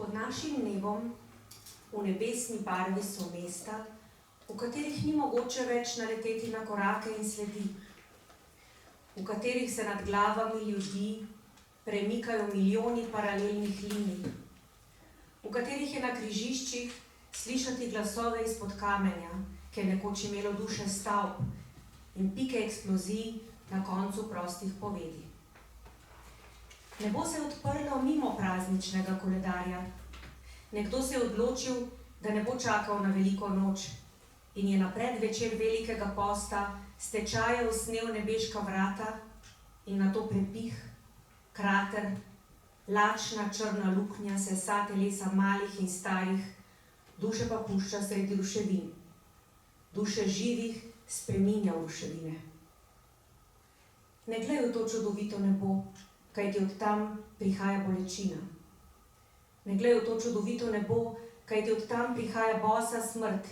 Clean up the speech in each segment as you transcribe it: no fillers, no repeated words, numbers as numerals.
Pod našim nebom, v nebesni barvi so mesta, v katerih ni mogoče več naleteti na korake in sledi, v katerih se nad glavami ljudi premikajo milijoni paralelnih linij, v katerih je na križiščih slišati glasove izpod kamenja, ki je nekoč imelo duše stavb in pike eksplozij na koncu prostih povedi. Nebo se je odprlo mimo prazničnega koledarja. Nekdo se je odločil, da ne bo čakal na veliko noč in je na predvečer velikega posta stečajev snel nebeška vrata in nato prepih, krater, lačna črna luknja sesa telesa malih in starih, duše pa pušča sredi ruševin. Duše živih spreminja v ruševine. Ne glej v to čudovito nebo, kajti od tam prihaja bolečina. Ne glej v to čudovito nebo, kajti od tam prihaja bosa smrt,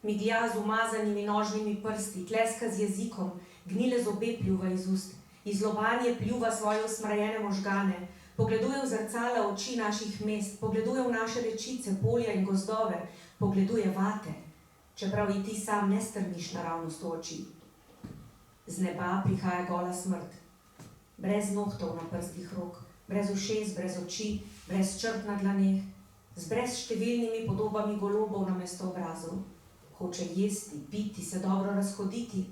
miglja z umazanimi nožnimi prsti, tleska z jezikom, gnile zobe pljuva iz ust, izlobanje pljuva svoje usmrajene možgane, pogleduje v zrcala oči naših mest, pogleduje v naše rečice, polja in gozdove, pogleduje vate, čeprav i ti sam ne strmiš naravnost v oči. Z neba prihaja gola smrt, brez nohtov na prstih rok, brez ušes, brez oči, brez črt na dlaneh, z brezštevilnimi podobami golobov namesto obrazov. Hoče jesti, piti, se dobro razhoditi,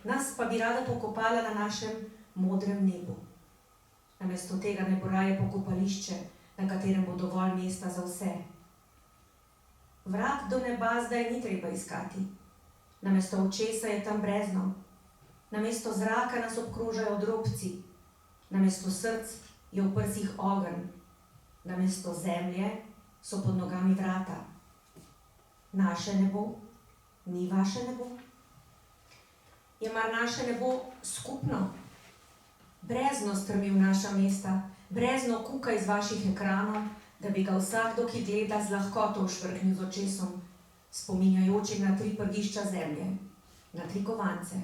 nas pa bi rada pokopala na našem modrem nebu. Namesto tega ne bo raje pokopališče, na katerem bo dovolj mesta za vse. Vrat do neba zdaj ni treba iskati. Namesto očesa je tam brezno. Namesto zraka nas obkrožajo drobci, namesto src je v prsih ogenj, namesto zemlje so pod nogami vrata. Naše nebo ni vaše nebo? Je mar naše nebo skupno? Brezno strmi v naša mesta, brezno kuka iz vaših ekranov, da bi ga vsakdo, ki gleda, z lahkoto švrhnil z očesom, spominjajočim na 3 prgišča zemlje, na 3 kovance,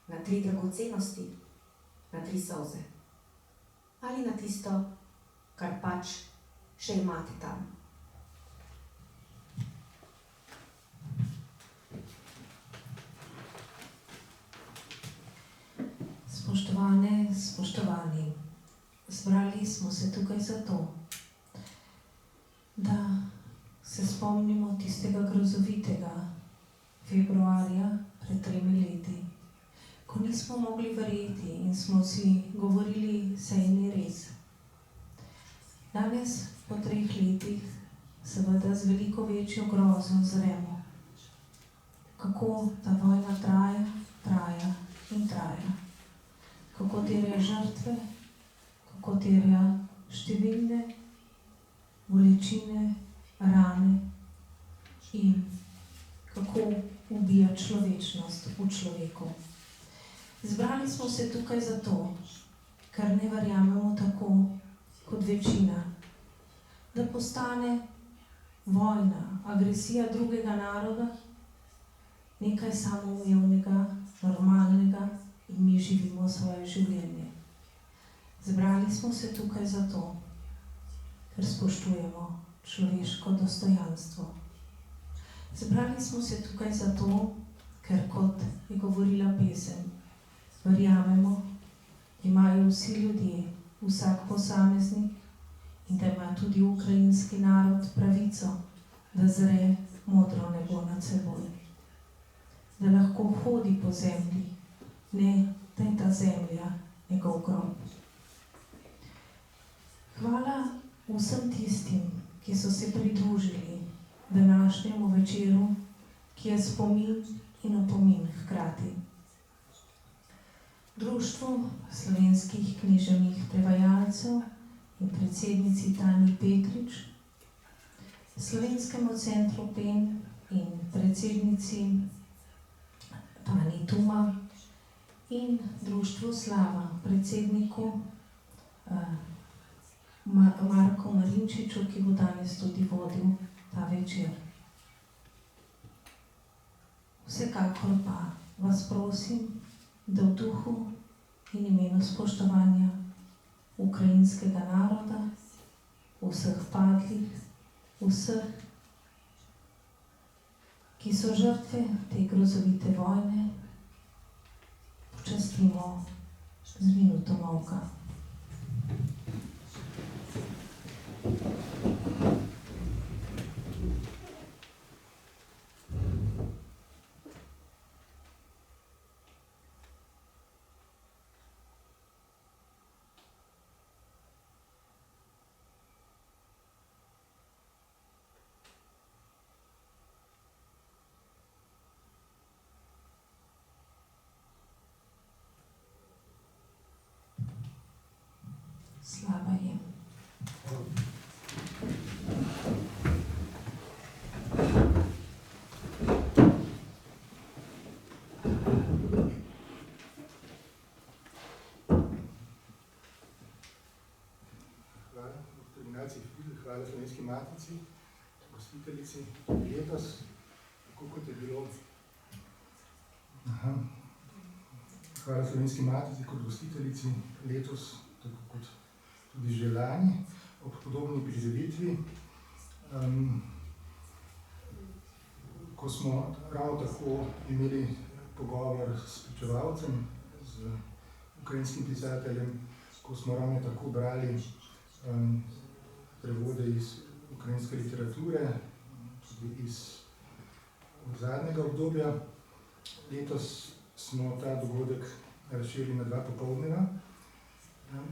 na 3 dragocenosti, na 3 solze. Ali na tisto, kar pač še imate tam. Spoštovane, spoštovani, zbrali smo se tukaj zato, da se spomnimo tistega grozovitega februarja pred 3 leti, ko nismo mogli verjeti in smo si govorili, saj ni res. Danes, po 3 letih, seveda z veliko večjo grozo zremo, kako ta vojna traja, traja in traja. Kako terja žrtve, kako terja številne bolečine, rane in kako ubija človečnost v človeku. Zbrali smo se tukaj zato, ker ne verjamemo tako kot večina, da postane vojna, agresija drugega naroda nekaj samoumevnega, normalnega in mi živimo svoje življenje. Zbrali smo se tukaj zato, ker spoštujemo človeško dostojanstvo. Zbrali smo se tukaj zato, ker, kot je govorila pesem, verjamemo, da imajo vsi ljudje, vsak posameznik in da ima tudi ukrajinski narod pravico, da zre modro nebo nad seboj. Da lahko hodi po zemlji, ne da je ta zemlja njegov grob. Hvala vsem tistim, ki so se pridružili današnjemu večeru, ki je spomin in opomin hkrati. Društvu slovenskih književnih prevajalcev in predsednici Tanji Petrič, Slovenskemu centru PEN in predsednici Tanji Tuma in društvu Slava, predsedniku Marku Marinčiču, ki bo danes tudi vodil ta večer. Vsekakor pa vas prosim, da v duhu in imenu spoštovanja ukrajinskega naroda, v vseh padlih, vseh, ki so žrtve te grozovite vojne, počastimo z minuto molka. Slava jim. Hvala, dr. Ignacij Fridl, hvala Slovenski matici, gostiteljici letos, tako kot je bilo. Hvala Slovenski matici kot gostiteljici letos, tako kot tudi že lani, ob podobni prireditvi. Ko smo ravno tako imeli pogovor s pričevalcem, z ukrajinskim pisateljem, ko smo ravno tako brali prevode iz ukrajinske literature, tudi iz zadnjega obdobja. Letos smo ta dogodek razširili na 2 popoldneva.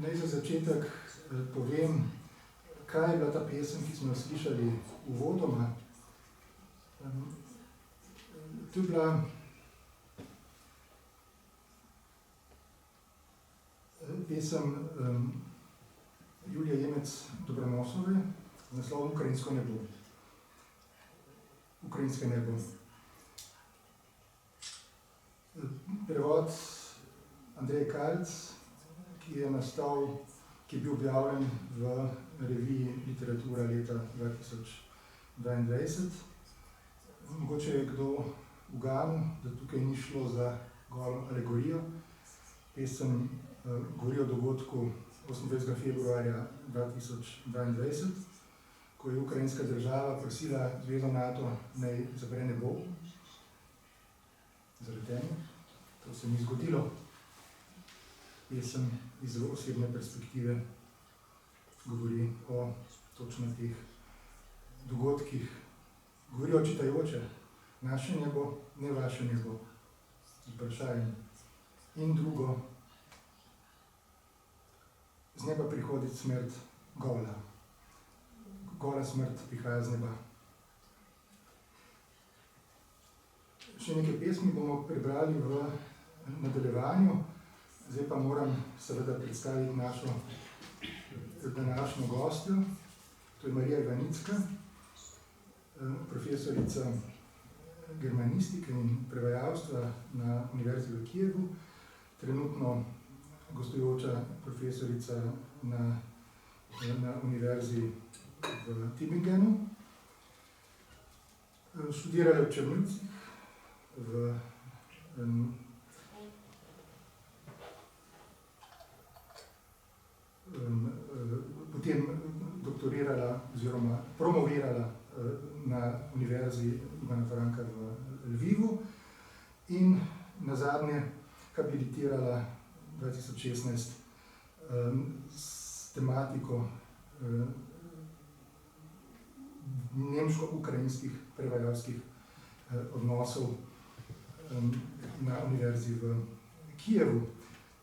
Naj za začetek povem, kaj je bila ta pesem, ki smo jo slišali uvodoma. To je bila pesem Julije Jemec-Dobronosove z naslovom Ukrajinsko nebo. Ukrajinske nebo. Prevod Andreje Kalc, ki je nastal, ki je bil objavljen v reviji Literatura leta 2022. Mogoče je kdo uganil, da tukaj ni šlo za golo alegorijo. Pesem govori o dogodku 28. februarja 2022, ko je ukrajinska država prosila Zvezo NATO, naj zapre nebo. Zaradi tega, to se ni zgodilo. Pesem iz zelo osebne perspektive govori o točno teh dogodkih. Govori o čitajoče, naše nebo, ne vaše nebo. Vprašanje. In drugo, z neba prihodi smrt gola. Gola smrt prihaja z neba. Še nekaj pesmi bomo prebrali v nadaljevanju. Zdaj pa moram seveda predstaviti našo današnjo gostjo. To je Marija Ivanicka, profesorica germanistike in prevajalstva na Univerzi v Kijevu, trenutno gostujoča profesorica na Univerzi v Tübingenu. Študirala je v Črnucih, potem doktorirala oziroma promovirala na Univerzi Ivana Franka v Lvivu in nazadnje habilitirala 2016 s tematiko nemško-ukrajinskih prevajalskih odnosov na Univerzi v Kijevu,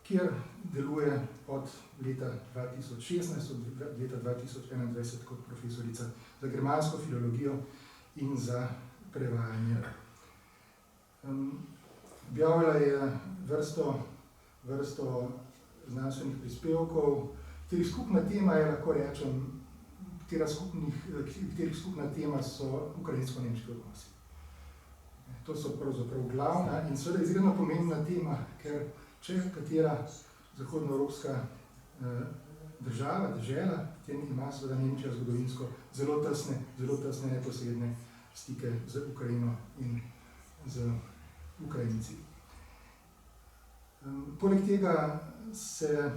kjer deluje od leta 2016, od leta 2021 kot profesorica za germansko filologijo in za prevajanje. Objavila je vrsto znanstvenih prispevkov, katerih skupna tema je, lahko rečem, katerih skupna tema so ukrajinsko-nemški odnosi. To so pravzaprav glavna in seveda izredno pomembna tema, ker če katera zahodnoevropska država, dežela, potem ima seveda Nemčija zgodovinsko zelo tesne neposredne stike z Ukrajino in z Ukrajinci. Poleg tega se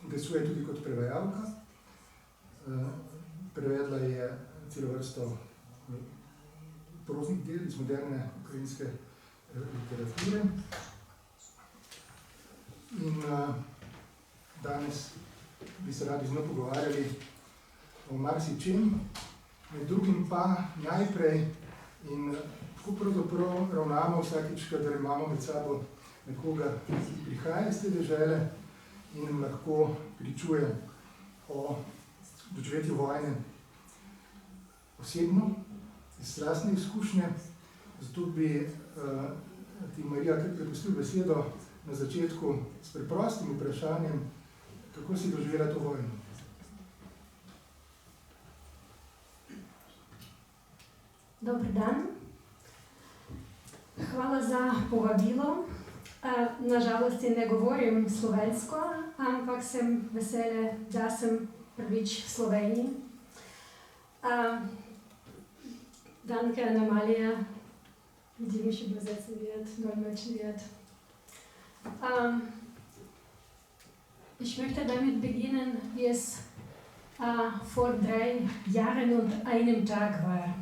vpisuje tudi kot prevajalka. prevedla je celo vrsto proznih del iz moderne ukrajinske literature. In danes bi se radi z njo pogovarjali o marsičem, med drugim pa najprej in tako pravzaprav ravnamo vsakič, kadar imamo med sabo nekoga, ki prihaja iz te dežele in nam lahko pričuje o doživetju vojne osebno, iz lastne izkušnje. Zato bi ti, Marija, kar prepustil besedo na začetku s preprostim vprašanjem, kako si doživela to vojno. Dober dan. Hvala za povabilo. Nažalost ne govorim slovensko, ampak sem vesela, da sem prvič v Sloveniji. Danke, Anna-Maria, die mich übersetzen wird, dolmetschen wird. Ich möchte damit beginnen, wie es vor 3 Jahren und einem Tag war.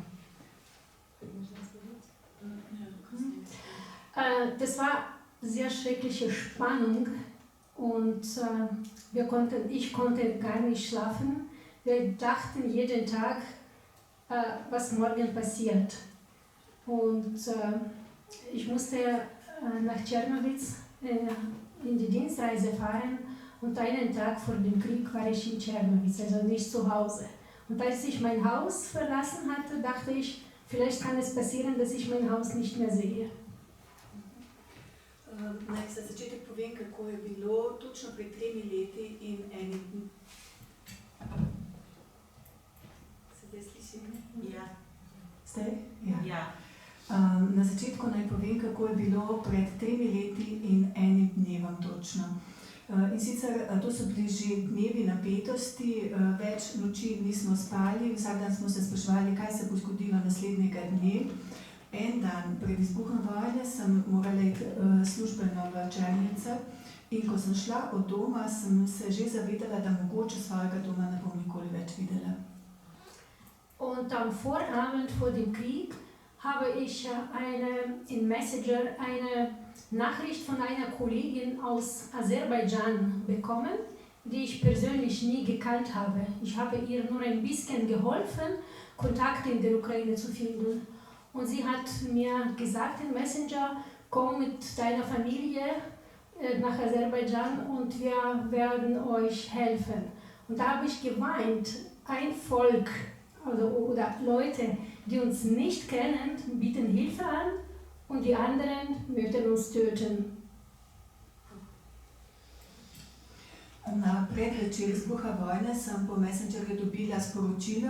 Das war sehr schreckliche Spannung und ich konnte gar nicht schlafen. Wir dachten jeden Tag, was morgen passiert. Und ich musste nach Czernowitz in die Dienstreise fahren und einen Tag vor dem Krieg war ich in Czernowitz, also nicht zu Hause. Und als ich mein Haus verlassen hatte, dachte ich, vielleicht kann es passieren, dass ich mein Haus nicht mehr sehe. Naj za začetek povem, kako je bilo točno pred 3 leti in enim dni. Se zdaj sliši? Ja. Zdaj? Ja. Ja. Na začetku naj povem, kako je bilo pred 3 leti in enim dnevom točno. In sicer to so bili že dnevi napetosti, več noči nismo spali, vsak dan smo se spraševali, kaj se bo zgodilo naslednjega dne. En dan pred izbuhom vojne sem morala iti službeno v Črnice in ko sem šla od doma, sem se že zavedala, da mogoče svojega doma ne bom nikoli več videla. Und am Vorabend vor dem Krieg habe ich in Messenger eine Nachricht von einer Kollegin aus Aserbaidschan bekommen, die ich persönlich nie gekannt habe. Ich habe ihr nur ein bisschen geholfen, Kontakte in der Ukraine zu finden. Und sie hat mir gesagt in Messenger, komm mit deiner Familie nach Aserbaidschan und wir werden euch helfen. Und da habe ich geweint, ein Volk oder Leute, die uns nicht kennen, bieten Hilfe an und die anderen möchten uns töten. Na predvečer izbuha vojne sem po Messengerju dobila sporočilo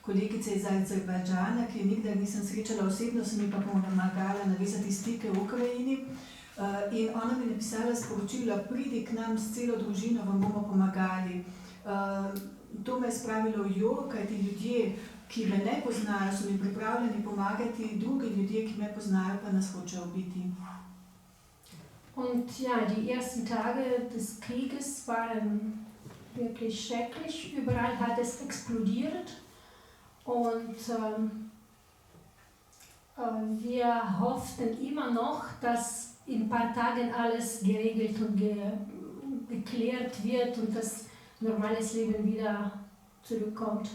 kolegice iz Azerbajdžana, ki je nikdar nisem srečala osebno, sem mi pa pomagala navezati stike v Ukrajini. In ona mi je napisala sporočilo, pridi k nam s celo družino, vam bomo pomagali. To me je spravilo v jok, kajti ljudje, ki me ne poznajo, so mi pripravljeni pomagati, drugi ljudje, ki me poznajo, pa nas hočejo ubiti. Und ja, die ersten Tage des Krieges waren wirklich schrecklich. Überall hat es explodiert. Und wir hofften immer noch, dass in ein paar Tagen alles geregelt und geklärt wird und das normales Leben wieder zurückkommt.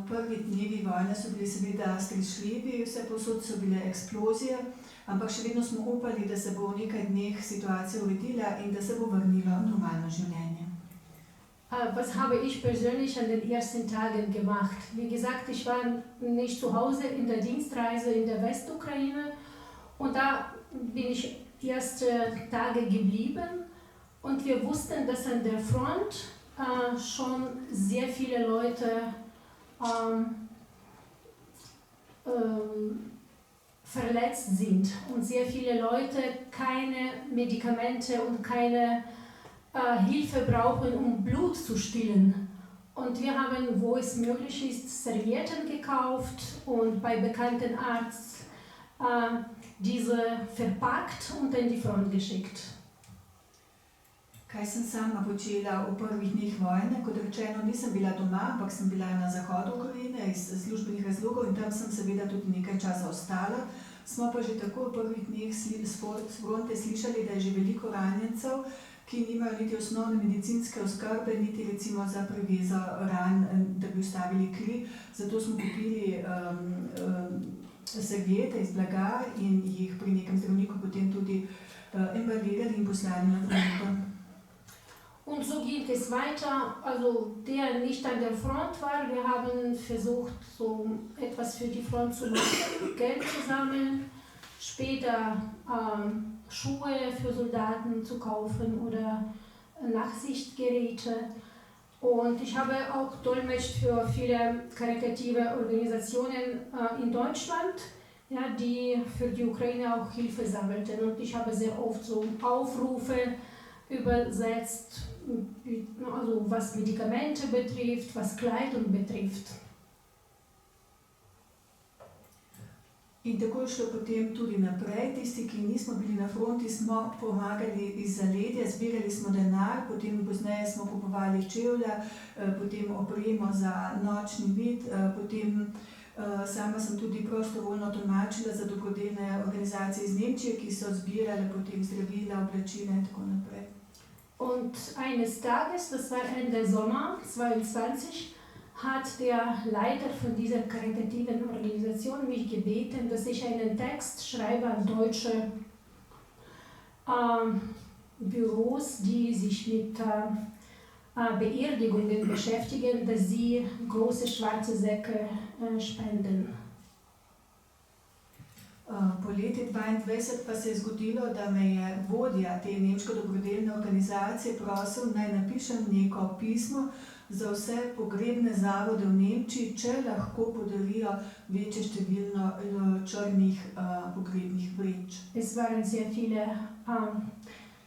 Prvi dnevi vojne so bili seveda strašljivi, vse povsod so bile eksplozije, ampak še vedno smo upali, da se bo v nekaj dneh situacija uredila in da se bo vrnilo normalno življenje. Was habe ich persönlich an den ersten Tagen gemacht? Wie gesagt, ich war nicht zu Hause in der Dienstreise in der Westukraine und da bin ich erste Tage geblieben und wir wussten, dass an der Front schon sehr viele Leute verletzt sind und sehr viele Leute keine Medikamente und keine Hilfe brauchen, um Blut zu stillen. Und wir haben, wo es möglich ist, Servietten gekauft und bei bekannten Arzt diese verpackt und in die Front geschickt. Kaj sem sama počela v prvih dneh vojne? Kot rečeno, nisem bila doma, ampak sem bila na zahodu Ukrajine iz službenih razlogov in tam sem seveda tudi nekaj časa ostala. Smo pa že tako v prvih dneh s fronte slišali, da je že veliko ranjencev, ki nimajo niti osnovne medicinske oskrbe, niti recimo za prevezo ran, da bi ustavili kri. Zato smo kupili serviete iz blaga in jih pri nekem zdravniku potem tudi embalirali in poslali na fronto. Und so geht es weiter, also der nicht an der Front war, wir haben versucht, so etwas für die Front zu machen, Geld zu sammeln, später Schuhe für Soldaten zu kaufen oder Nachsichtgeräte. Und ich habe auch dolmetscht für viele karitative Organisationen in Deutschland, ja, die für die Ukraine auch Hilfe sammelten. Und ich habe sehr oft so Aufrufe übersetzt, also was Medikamente betrifft, was Kleidung betrifft. In tako je šlo potem tudi naprej. Tisti, ki nismo bili na fronti, smo pomagali iz zaledja, zbirali smo denar, potem pozneje smo kupovali čevlja, potem opremo za nočni vid, potem sama sem tudi prostovoljno tolmačila za dobrodelne organizacije iz Nemčije, ki so zbirale potem zdravila, oblačila in tako naprej. Und eines Tages, das war Ende Sommer 22, hat der Leiter von dieser karitativen Organisation mich gebeten, dass ich einen Text schreibe an deutsche Büros, die sich mit Beerdigungen beschäftigen, dass sie große schwarze Säcke spenden. Po leti 22 pa se je zgodilo, da me je vodja te nemške dobrodelne organizacije prosil, naj napišem neko pismo za vse pogrebne zavode v Nemčiji, če lahko podarijo večje število črnih pogrebnih vreč. Es waren sehr viele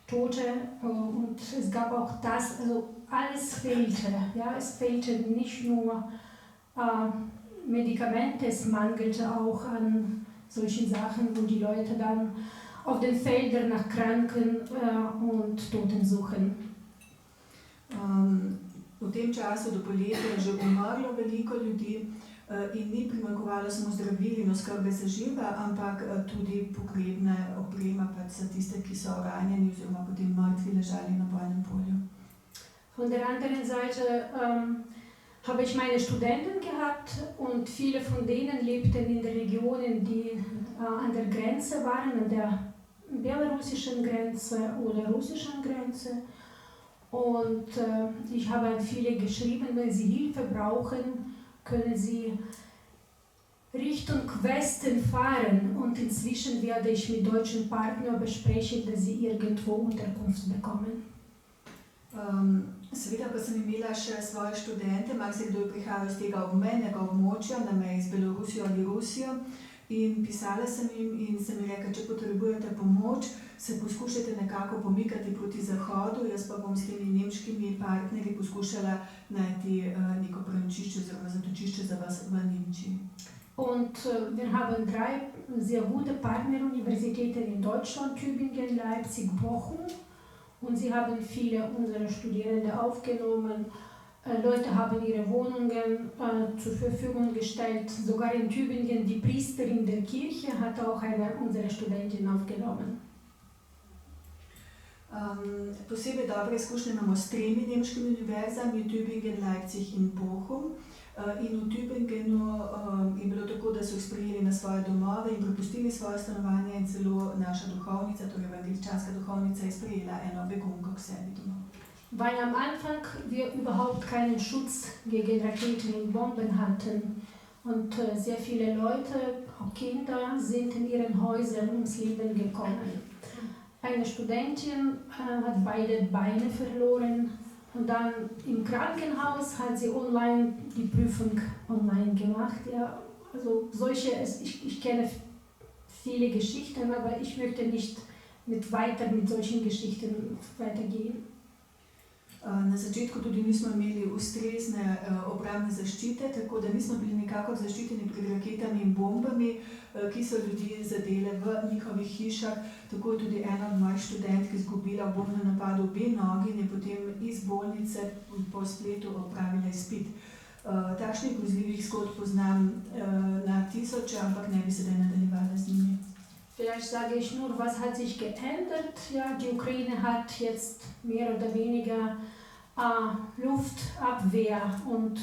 Tote und es gab auch das, also alles fehlte. Ja, es fehlten nicht nur Medikamente, es mangelte auch an solchen Sachen, wo die Leute dann auf den Feldern nach Kranken und Toten suchen. V tem času do poletja je že umrlo veliko ljudi in ni primanjkovalo samo zdravil in oskrbe za živa, ampak tudi pogrebne oprema pač za tiste, ki so ranjeni oziroma potem mrtvi ležali na bojnem polju. Von der anderen Seite habe ich meine Studenten gehabt und viele von denen lebten in den Regionen, die an der Grenze waren, an der belarussischen Grenze oder russischen Grenze. Und ich habe an viele geschrieben, wenn sie Hilfe brauchen, können sie Richtung Westen fahren. Und inzwischen werde ich mit deutschen Partnern besprechen, dass sie irgendwo Unterkunft bekommen. Seveda pa sem imela še svoje študente, marsikdo je prihajal iz tega obmejnega območja, na meji z Belorusijo ali Rusijo, in pisala sem jim in sem jim rekla, če potrebujete pomoč, se poskušajte nekako pomikati proti zahodu, jaz pa bom s temi nemškimi partnerji poskušala najti neko prenočišče oziroma zatočišče za vas v Nemčiji. Und wir haben 3 sehr gute Partneruniversitäten in Deutschland, Tübingen, Leipzig, Bochum. Und sie haben viele unserer Studierende aufgenommen. Leute haben ihre Wohnungen zur Verfügung gestellt. Sogar in Tübingen, die Priesterin der Kirche hat auch eine unserer Studentinnen aufgenommen. Posebej dobre izkušnje imamo s 3 nemškimi univerzami, Tübingen, Leipzig in Bochum. In v Tübingenu je bilo tako, da so jih sprejeli na svoje domove in prepustili svoje stanovanje in celo naša duhovnica, torej evangeličanska duhovnica, je sprejela eno begunko k sebi domov. Weil am Anfang wir überhaupt keinen Schutz gegen Raketen und Bomben hatten. Und sehr viele Leute, auch Kinder, sind in ihren Häusern ums Leben gekommen. Eine Studentin hat beide Beine verloren. Und dann im Krankenhaus hat sie online die Prüfung online gemacht. Ja, also solche, ich kenne viele Geschichten, aber ich möchte nicht mit solchen Geschichten weitergehen. Na začetku tudi nismo imeli ustrezne obrambne zaščite, tako da nismo bili nikakor zaščiteni pred raketami in bombami, ki so ljudi zadele v njihovih hišah. Tako je tudi ena od mojih študentk izgubila v bombnem napadu obe nogi in je potem iz bolnice po spletu opravila izpit. Takšnih grozljivih zgodb poznam na tisoče, ampak ne bi sedaj nadaljevala z njimi. Vielleicht sage ich nur, was hat sich geändert. Ja, die Ukraine hat jetzt mehr oder weniger Luftabwehr und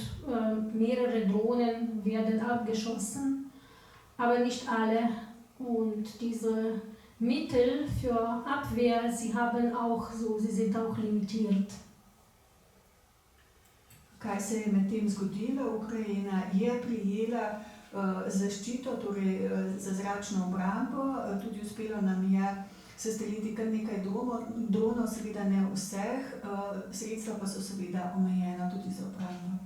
mehrere Drohnen werden abgeschossen, aber nicht alle. Und diese Mittel für Abwehr, sie sind auch limitiert. Kaj se je medtem zgodilo? Ukrajina je prijela zaščito, torej za zračno obrambo, tudi uspelo nam je sestreliti kar nekaj dronov, seveda ne vseh, sredstva pa so seveda omejena tudi za obrambo.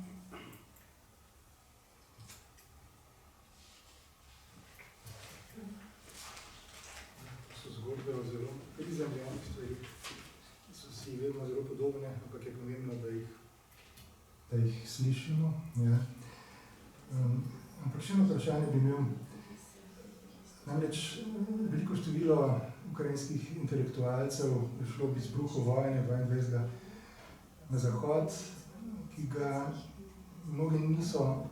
To so zgodbe o zelo prizemljenih stvarih, ki so si vedno zelo podobne, ampak je pomembno, da jih slišimo. Ja. Ampak še eno vprašanje bi imel. Namreč veliko število ukrajinskih intelektualcev je šlo v izbruhu vojne 22. na zahod, ki ga mnogi niso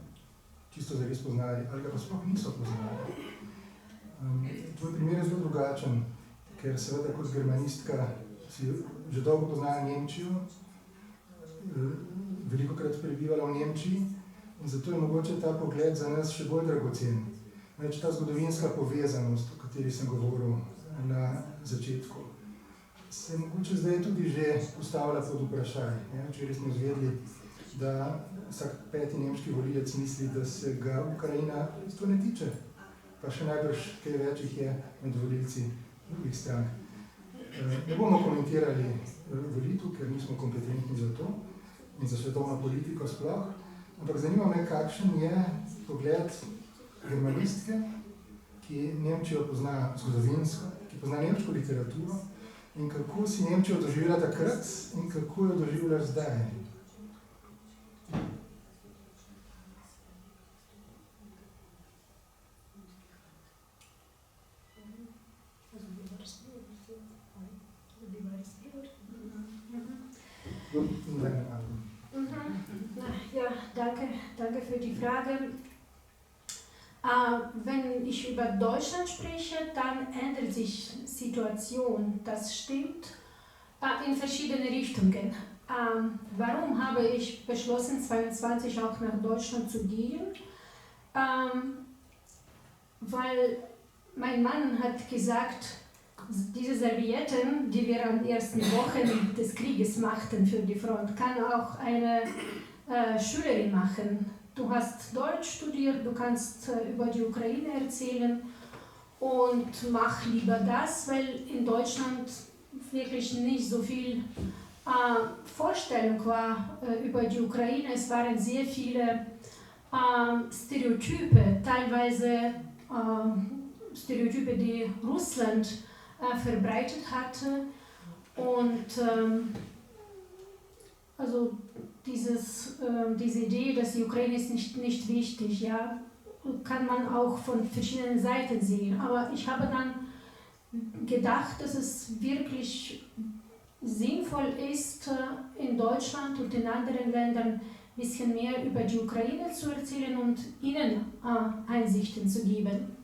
čisto zares poznali, ali ga pa sploh niso poznali. Tvoj primer je zelo drugačen, ker seveda kot germanistka si že dolgo poznala Nemčijo, velikokrat prebivala v Nemčiji, in zato je mogoče ta pogled za nas še bolj dragocen. Namreč ta zgodovinska povezanost, o kateri sem govoril na začetku, se mogoče zdaj tudi že postavlja pod vprašaj. Včeraj smo izvedeli, da vsak 5. nemški volivec misli, da se ga Ukrajina to ne tiče, pa še najbrž kaj več jih je med volivci drugih strank. Ne bomo komentirali volitev, ker nismo kompetentni za to in za svetovno politiko sploh, ampak zanima me, kakšen je pogled germanistke, ki Nemčijo pozna zgodovinsko, ki pozna nemško literaturo in kako si Nemčijo doživela takrat in kako jo doživlja zdaj. Ja, danke für die Frage. Wenn ich über Deutschland spreche, dann ändert sich die Situation, das stimmt, in verschiedene Richtungen. Warum habe ich beschlossen, 22 auch nach Deutschland zu gehen? Weil mein Mann hat gesagt, diese Servietten, die wir an den ersten Wochen des Krieges machten für die Front, kann auch eine Schülerin machen. Du hast Deutsch studiert, du kannst über die Ukraine erzählen und mach lieber das, weil in Deutschland wirklich nicht so viel Vorstellung war über die Ukraine. Es waren sehr viele Stereotype, teilweise Stereotype, die Russland verbreitet hatte. Und also diese Idee, dass die Ukraine ist nicht wichtig, ja, kann man auch von verschiedenen Seiten sehen. Aber ich habe dann gedacht, dass es wirklich sinnvoll ist, in Deutschland und in anderen Ländern ein bisschen mehr über die Ukraine zu erzählen und ihnen Einsichten zu geben.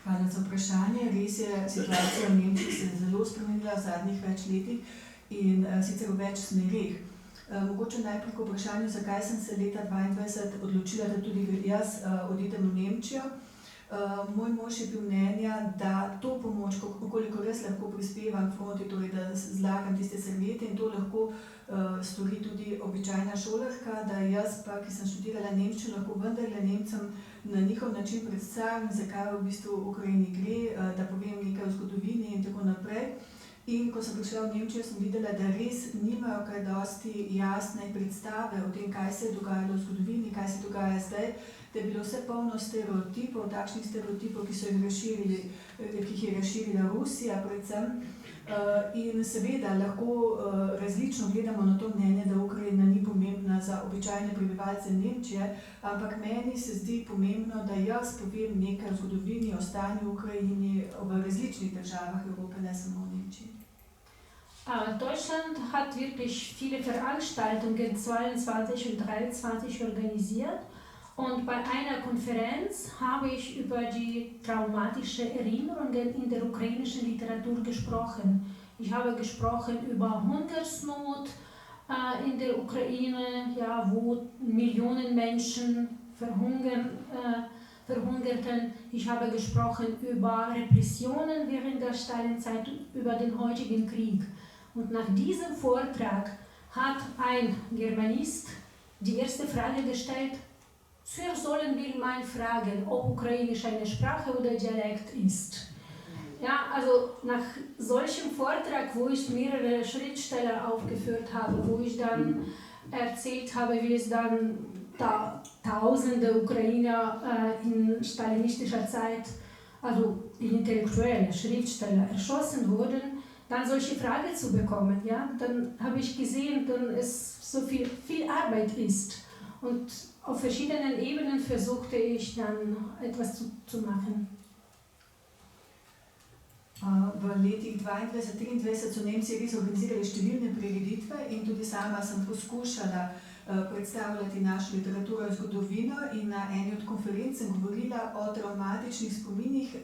Hvala za vprašanje. Res je, situacija v Nemčiji se je zelo spremenila v zadnjih več letih in sicer v več smerih. Mogoče najprej k vprašanju, zakaj sem se leta 2022 odločila, da tudi jaz odidem v Nemčijo. Moj mož je bil mnenja, da to pomoč, koliko res lahko prispevam fronti, torej da zlagam tiste serviete in to lahko stori tudi običajna šolarka, da jaz pa, ki sem študirala nemščino, lahko vendarle Nemcem na njihov način predstavim, zakaj v bistvu v Ukrajini gre, da povem nekaj o zgodovini in tako naprej. In ko sem prišla v Nemčijo, sem videla, da res nimajo kaj dosti jasne predstave o tem, kaj se je dogajalo v zgodovini, kaj se dogaja zdaj, da je bilo vse polno stereotipov, takšnih stereotipov, ki jih je razširila Rusija predvsem. In seveda lahko različno gledamo na to mnenje, da Ukrajina ni pomembna za običajne prebivalce Nemčije, ampak meni se zdi pomembno, da jaz povem nekaj o zgodovini, o stanju v Ukrajini v različnih državah Evrope, ne samo v Nemčiji. Deutschland hat wirklich viele Veranstaltungen 22 und 23 organisiert. Und bei einer Konferenz habe ich über die traumatischen Erinnerungen in der ukrainischen Literatur gesprochen. Ich habe gesprochen über Hungersnot in der Ukraine, ja, wo Millionen Menschen verhungerten. Ich habe gesprochen über Repressionen während der Stalinzeit, über den heutigen Krieg. Und nach diesem Vortrag hat ein Germanist die erste Frage gestellt: Zuerst sollen wir mal fragen, ob Ukrainisch eine Sprache oder Dialekt ist. Ja, also nach solchem Vortrag, wo ich mehrere Schriftsteller aufgeführt habe, wo ich dann erzählt habe, wie es dann tausende Ukrainer in stalinistischer Zeit, also intellektuelle Schriftsteller, erschossen wurden, dann solche Fragen zu bekommen, ja, dann habe ich gesehen, dass es so viel Arbeit ist. Und auf verschiedenen Ebenen versuchte ich dann etwas zu machen. V letih 22-23 so Nemci res organizirali številne prireditve in tudi sama sem poskušala predstavljati našo literaturo in zgodovino in na eni od konferenc sem govorila o traumatičnih spominih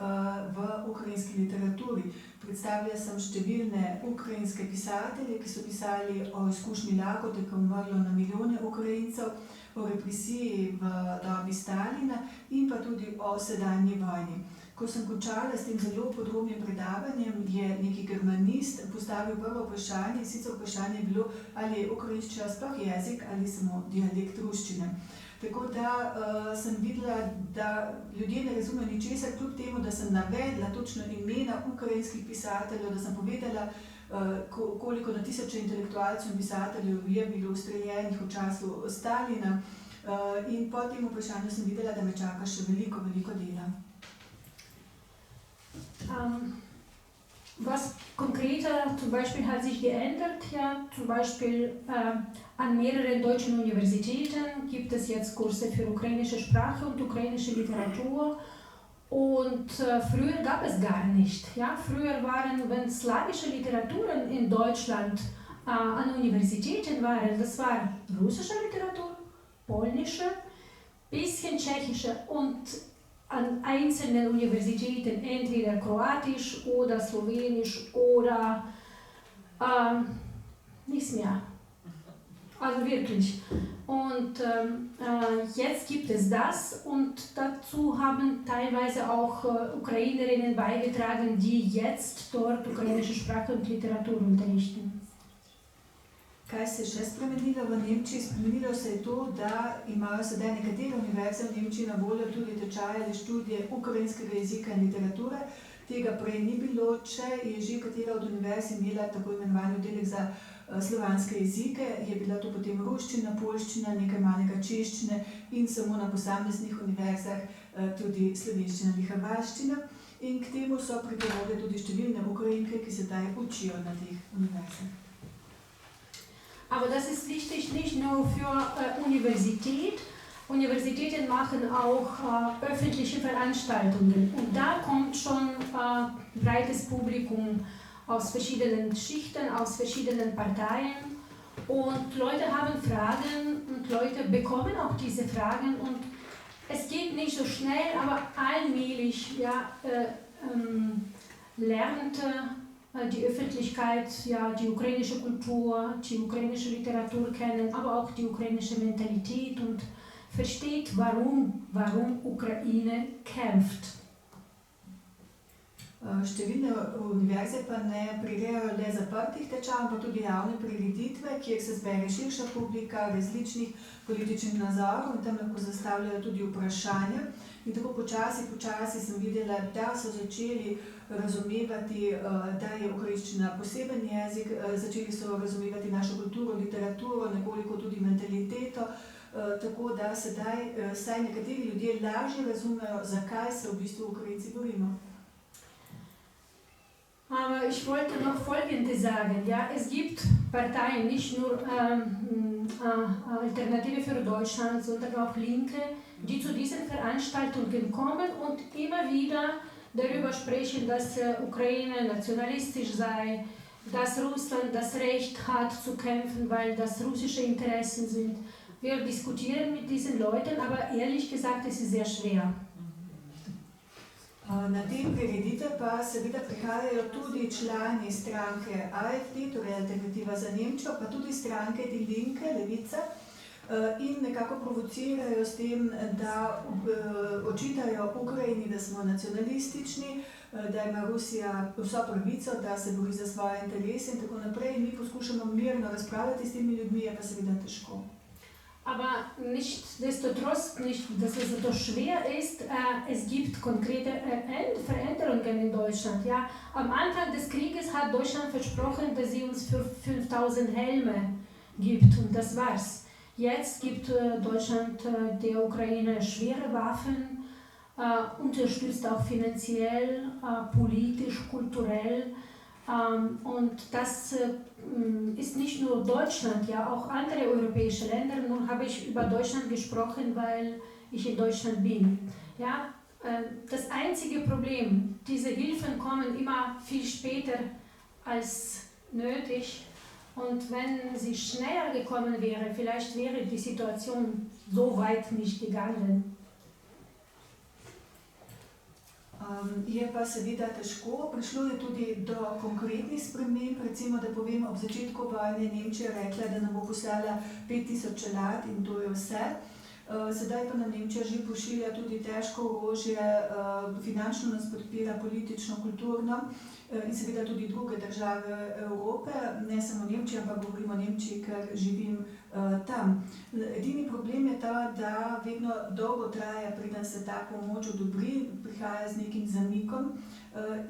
v ukrajinski literaturi. Predstavila sem številne ukrajinske pisatelje, ki so pisali o izkušnji lakote, ko je umrlo na milijone Ukrajincev, o represiji v dobi Stalina in pa tudi o sedanji vojni. Ko sem končala s tem zelo podrobnim predavanjem, je neki germanist postavil prvo vprašanje, sicer vprašanje je bilo, ali je ukrajinščina sploh jezik ali samo dialekt ruščine. Tako da sem videla, da ljudje ne razumejo ničesar, kljub temu, da sem navedla točno imena ukrajinskih pisateljev, da sem povedala, koliko na tisoče intelektualcev in pisateljev je bilo ustreljenih v času Stalina. In po tem vprašanju sem videla, da me čaka še veliko dela. Was konkreter zum Beispiel hat sich geändert, ja, zum Beispiel an mehreren deutschen Universitäten gibt es jetzt Kurse für ukrainische Sprache und ukrainische Literatur. Und früher gab es gar nicht. Ja? Früher waren, wenn slawische Literaturen in Deutschland an Universitäten waren, das war russische Literatur, polnische, bisschen tschechische und an einzelnen Universitäten entweder kroatisch oder slowenisch oder nichts mehr. Also wirklich. Und jetzt gibt es das und dazu haben teilweise auch Ukrainerinnen beigetragen, die jetzt dort ukrainische Sprache und Literatur unterrichten. Kaj se je še spremenilo v Nemčiji? Spremenilo se je to, da imajo sedaj nekatere univerze v Nemčiji na voljo tudi tečaje ali študije ukrajinskega jezika in literature. Tega prej ni bilo, če je že katera od univerz imela tako imenovani oddelek za slovanske jezike, je bila to potem ruščina, poljščina, nekaj malega češčine in samo na posameznih univerzah tudi slovenščina ali hrvaščina. In k temu so pripomogle tudi številne Ukrajinke, ki sedaj učijo na teh univerzah. Aber das ist wichtig nicht nur für Universität. Universitäten machen auch öffentliche Veranstaltungen. Und da kommt schon breites Publikum aus verschiedenen Schichten, aus verschiedenen Parteien. Und Leute haben Fragen und Leute bekommen auch diese Fragen. Und es geht nicht so schnell, aber allmählich ja, lernt die Öffentlichkeit ja, die ukrainische Kultur, die ukrainische Literatur kennen, aber auch die ukrainische Mentalität und versteht, warum Ukraine kämpft. Številne univerze pa ne prirejajo le zaprtih tečajev, ampak tudi javne prireditve, kjer se zbere širša publika različnih političnih nazorov in tam lahko zastavljajo tudi vprašanja. In tako počasi sem videla, da so začeli razumevati, da je ukrajinščina poseben jezik, začeli so razumevati našo kulturo, literaturo, nekoliko tudi mentaliteto, tako da sedaj saj nekateri ljudje lažje razumejo, zakaj se v bistvu Ukrajinci borimo. Aber ich wollte noch Folgendes sagen. Ja, es gibt Parteien, nicht nur Alternative für Deutschland, sondern auch Linke, die zu diesen Veranstaltungen kommen und immer wieder darüber sprechen, dass Ukraine nationalistisch sei, dass Russland das Recht hat zu kämpfen, weil das russische Interessen sind. Wir diskutieren mit diesen Leuten, aber ehrlich gesagt, es ist sehr schwer. Na tem prireditev pa seveda prihajajo tudi člani stranke AfD, torej Alternativa za Nemčijo, pa tudi stranke Die Linke, Levica, in nekako provocirajo s tem, da očitajo Ukrajini, da smo nacionalistični, da ima Rusija vso pravico, da se bori za svoje interese in tako naprej. Mi poskušamo mirno razpravljati s temi ljudmi, je pa seveda težko. Aber nichtsdestotrotz, nicht, dass es so schwer ist, es gibt konkrete Veränderungen in Deutschland. Ja? Am Anfang des Krieges hat Deutschland versprochen, dass sie uns für 5000 Helme gibt und das war's. Jetzt gibt Deutschland der Ukraine schwere Waffen, unterstützt auch finanziell, politisch, kulturell. Und das ist nicht nur Deutschland, ja, auch andere europäische Länder. Nun habe ich über Deutschland gesprochen, weil ich in Deutschland bin. Ja, das einzige Problem, diese Hilfen kommen immer viel später als nötig. Und wenn sie schneller gekommen wäre, vielleicht wäre die Situation so weit nicht gegangen. Je pa seveda težko, prišlo je tudi do konkretnih sprememb, recimo, da povem, ob začetku vojne je Nemčija rekla, da nam bo poslala 5000 čelad in to je vse. Sedaj pa nam Nemčija že pošilja tudi težko orožje, finančno nas podpira, politično, kulturno in seveda tudi druge države Evrope, ne samo Nemčija, ampak govorimo o Nemčiji, ker živim tam. Edini problem je ta, da vedno dolgo traja, preden se ta pomoč odobri, prihaja z nekim zamikom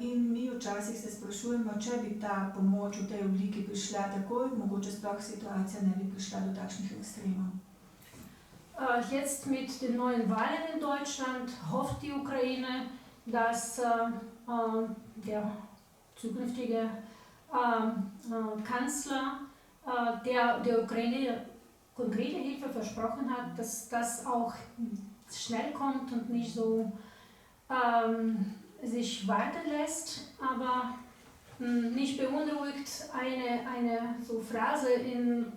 in mi včasih se sprašujemo, če bi ta pomoč v tej obliki prišla takoj, mogoče sploh situacija ne bi prišla do takšnih ekstremov. Jetzt mit den neuen Wahlen in Deutschland hofft die Ukraine, dass der zukünftige Kanzler, der Ukraine konkrete Hilfe versprochen hat, dass das auch schnell kommt und nicht so sich warten lässt, aber mich beunruhigt eine so Phrase in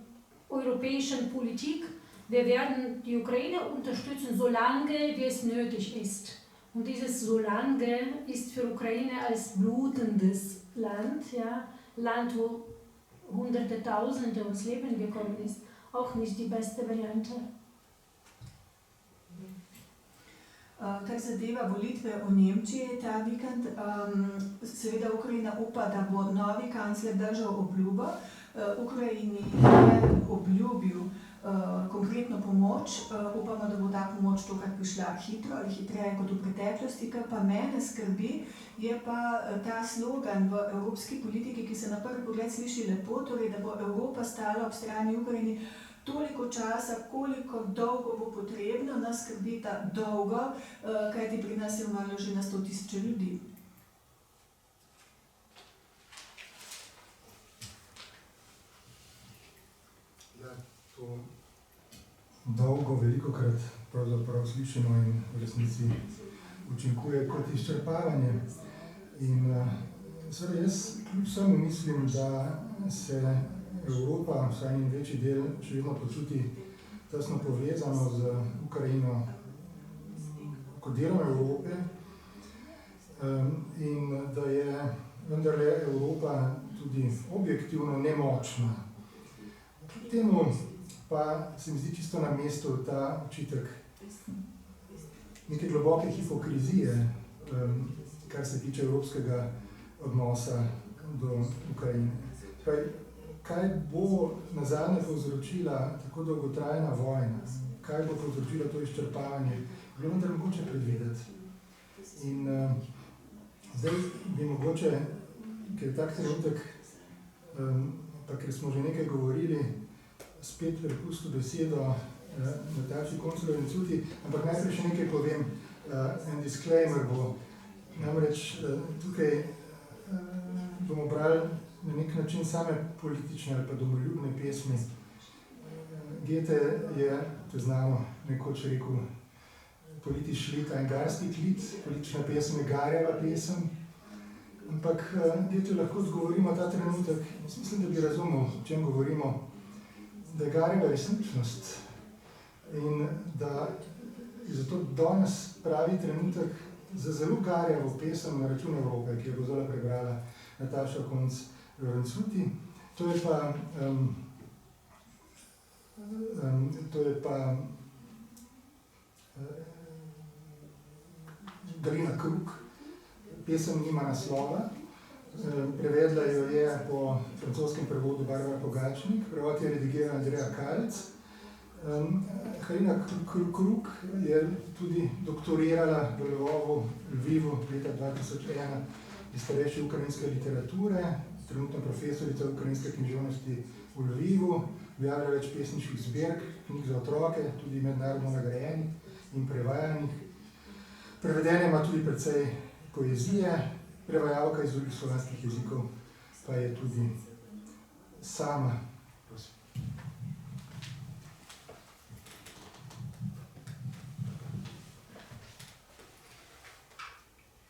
europäischen Politik: Wir werden die Ukraine unterstützen, solange wie es nötig ist. Und dieses solange ist für Ukraine als blutendes Land, ja, Land, wo Hunderte, Tausende ums Leben gekommen ist, auch nicht die beste Variante. Kar zadeva volitve v Nemčiji ta vikend, seveda Ukrajina upa, da bo novi kancler držal obljubo. Ukrajini je obljubil konkretno pomoč, upamo, da bo ta pomoč tokrat prišla hitro ali hitreje kot v preteklosti. Kar pa mene skrbi, je pa ta slogan v evropski politiki, ki se na prvi pogled sliši lepo, torej da bo Evropa stala ob strani Ukrajini toliko časa, koliko dolgo bo potrebno. Nas skrbi ta dolgo, kajti pri nas je umrlo že na 100 000 ljudi. To dolgo velikokrat pravzaprav slišimo in v resnici učinkuje kot izčrpavanje. In seveda jaz kljub vsemu mislim, da se Evropa, vsaj njen večji del, še vedno počuti tesno povezano z Ukrajino kot delom Evrope in da je vendarle Evropa tudi objektivno nemočna. Kljub temu pa se mi zdi čisto na mestu ta očitek neke globoke hipokrizije, kar se tiče evropskega odnosa do Ukrajine. Kaj bo nazadnje povzročila tako dolgotrajna vojna? Kaj bo povzročila to izčrpavanje? Bilo vendar mogoče predvideti. In zdaj bi mogoče, ker je tak trenutek, pa ker smo že nekaj govorili, spet prepustil besedo Nataši Koncelovi in Cuti, ampak najprej še nekaj povem, en disclaimer bo. Namreč tukaj bomo brali na nek način same politične ali pa domoljubne pesmi. Goethe je, to je znano, nekoč rekel, politični lit, ein garstig Lied, politična pesem je Garjeva pesem. Ampak Goethe lahko zgovorimo ta trenutek, jaz mislim, da bi razumel, o čem govorimo, da je Garjeva resničnost in da je zato danes pravi trenutek za zelo Garjevo pesem na račun Evrope, ki jo bo zdaj prebrala Nataša Konc-Lorenzuti. To je pa Galina Kruk. Pesem nima naslova. Prevedla jo je po francoskem prevodu Barbara Pogačnik, prevod je redigiral Andreja Kalec. Galina Kruk je tudi doktorirala v Lvivu leta 2001 iz starejše ukrajinske literature, trenutno profesorica ukrajinske književnosti v Lvivu, objavila več pesniških zbirk, knjig za otroke, tudi mednarodno nagrajenih in prevajanih. Prevedene ima tudi precej poezije, prevajalka iz drugih slovanskih jezikov pa je tudi sama.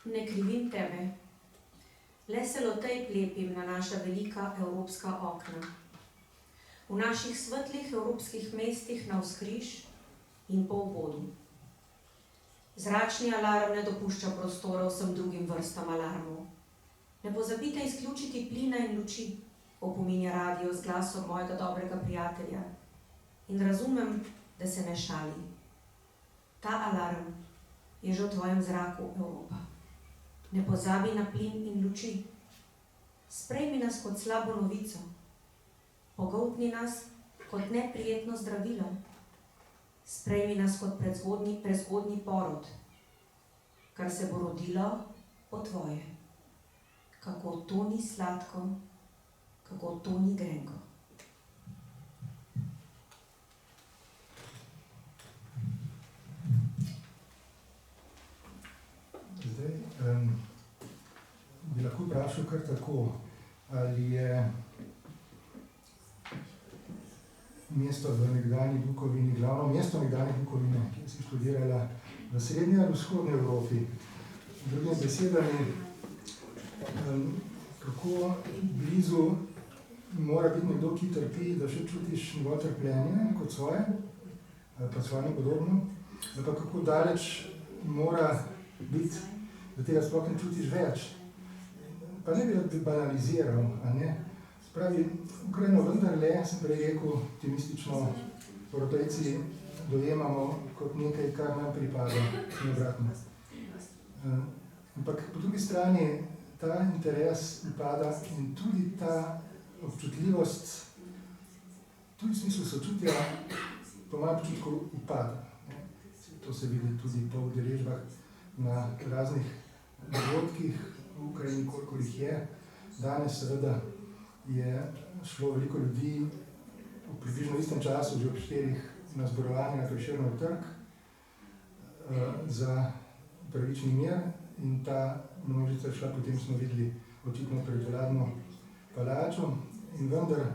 Ne krivim tebe, le se lotej plepim na naša velika evropska okna. V naših svetlih evropskih mestih navzkriž in po obodu. Zračni alarm ne dopušča prostora vsem drugim vrstam alarmov. Ne pozabite izključiti plina in luči, opominja radio z glasom mojega dobrega prijatelja. In razumem, da se ne šali. Ta alarm je že v tvojem zraku, Evropa. Ne pozabi na plin in luči. Sprejmi nas kot slabo novico. Pogoltni nas kot neprijetno zdravilo. Sprejmi nas kot prezgodnji porod, kar se bo rodilo po tvoje. Kako to ni sladko, kako to ni grenko. Zdaj bi lahko vprašal kar tako, ali je mesto v nekdanji Bukovini, glavno mesto nekdanje Bukovine, ki si študirala v srednji ali vzhodni Evropi. Drugimi besedami, kako blizu mora biti nekdo, ki trpi, da še čutiš njegovo trpljenje kot svoje, ali pa svoje podobno, ali pa kako daleč mora biti, da tega sploh ne čutiš več. Pa ne bi banaliziral, a ne? Spravi, Ukrajino vendarle, sem prej rekel, optimistično Evropejci dojemamo kot nekaj, kar nam pripada, in obratno. Ampak po drugi strani ta interes upada in tudi ta občutljivost, tudi v smislu sočutja, po mojem občutku upada. To se vidi tudi po udeležbah na raznih dogodkih v Ukrajini, koliko jih je. Danes seveda je šlo veliko ljudi v približno istem času, že ob 4 na zborovanje na Prešernov trg za pravični mir in ta množica šla, potem smo videli očitno pred vladno palačo in vendar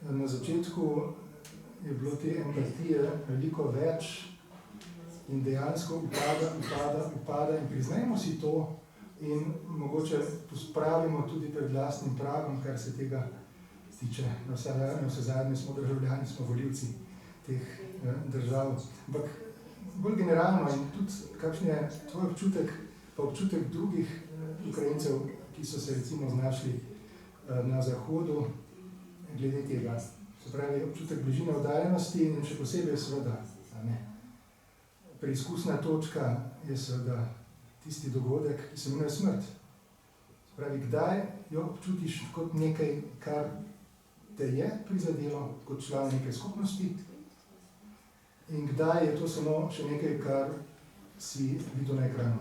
na začetku je bilo te empatije veliko več in dejansko upada in priznajmo si to in mogoče pospravimo tudi pred lastnim pragom, kar se tega tiče. Na vse zadnje smo državljani, smo volivci teh držav. Ampak bolj generalno in tudi kakšen je tvoj občutek, pa občutek drugih Ukrajincev, ki so se recimo znašli na zahodu, glede tega. Se pravi, občutek bližine oddaljenosti in še posebej seveda, preizkusna točka je seveda tisti dogodek, ki se imenuje smrt. Se pravi, kdaj jo občutiš kot nekaj, kar te je prizadelo, kot član neke skupnosti, in kdaj je to samo še nekaj, kar si videl na ekranu.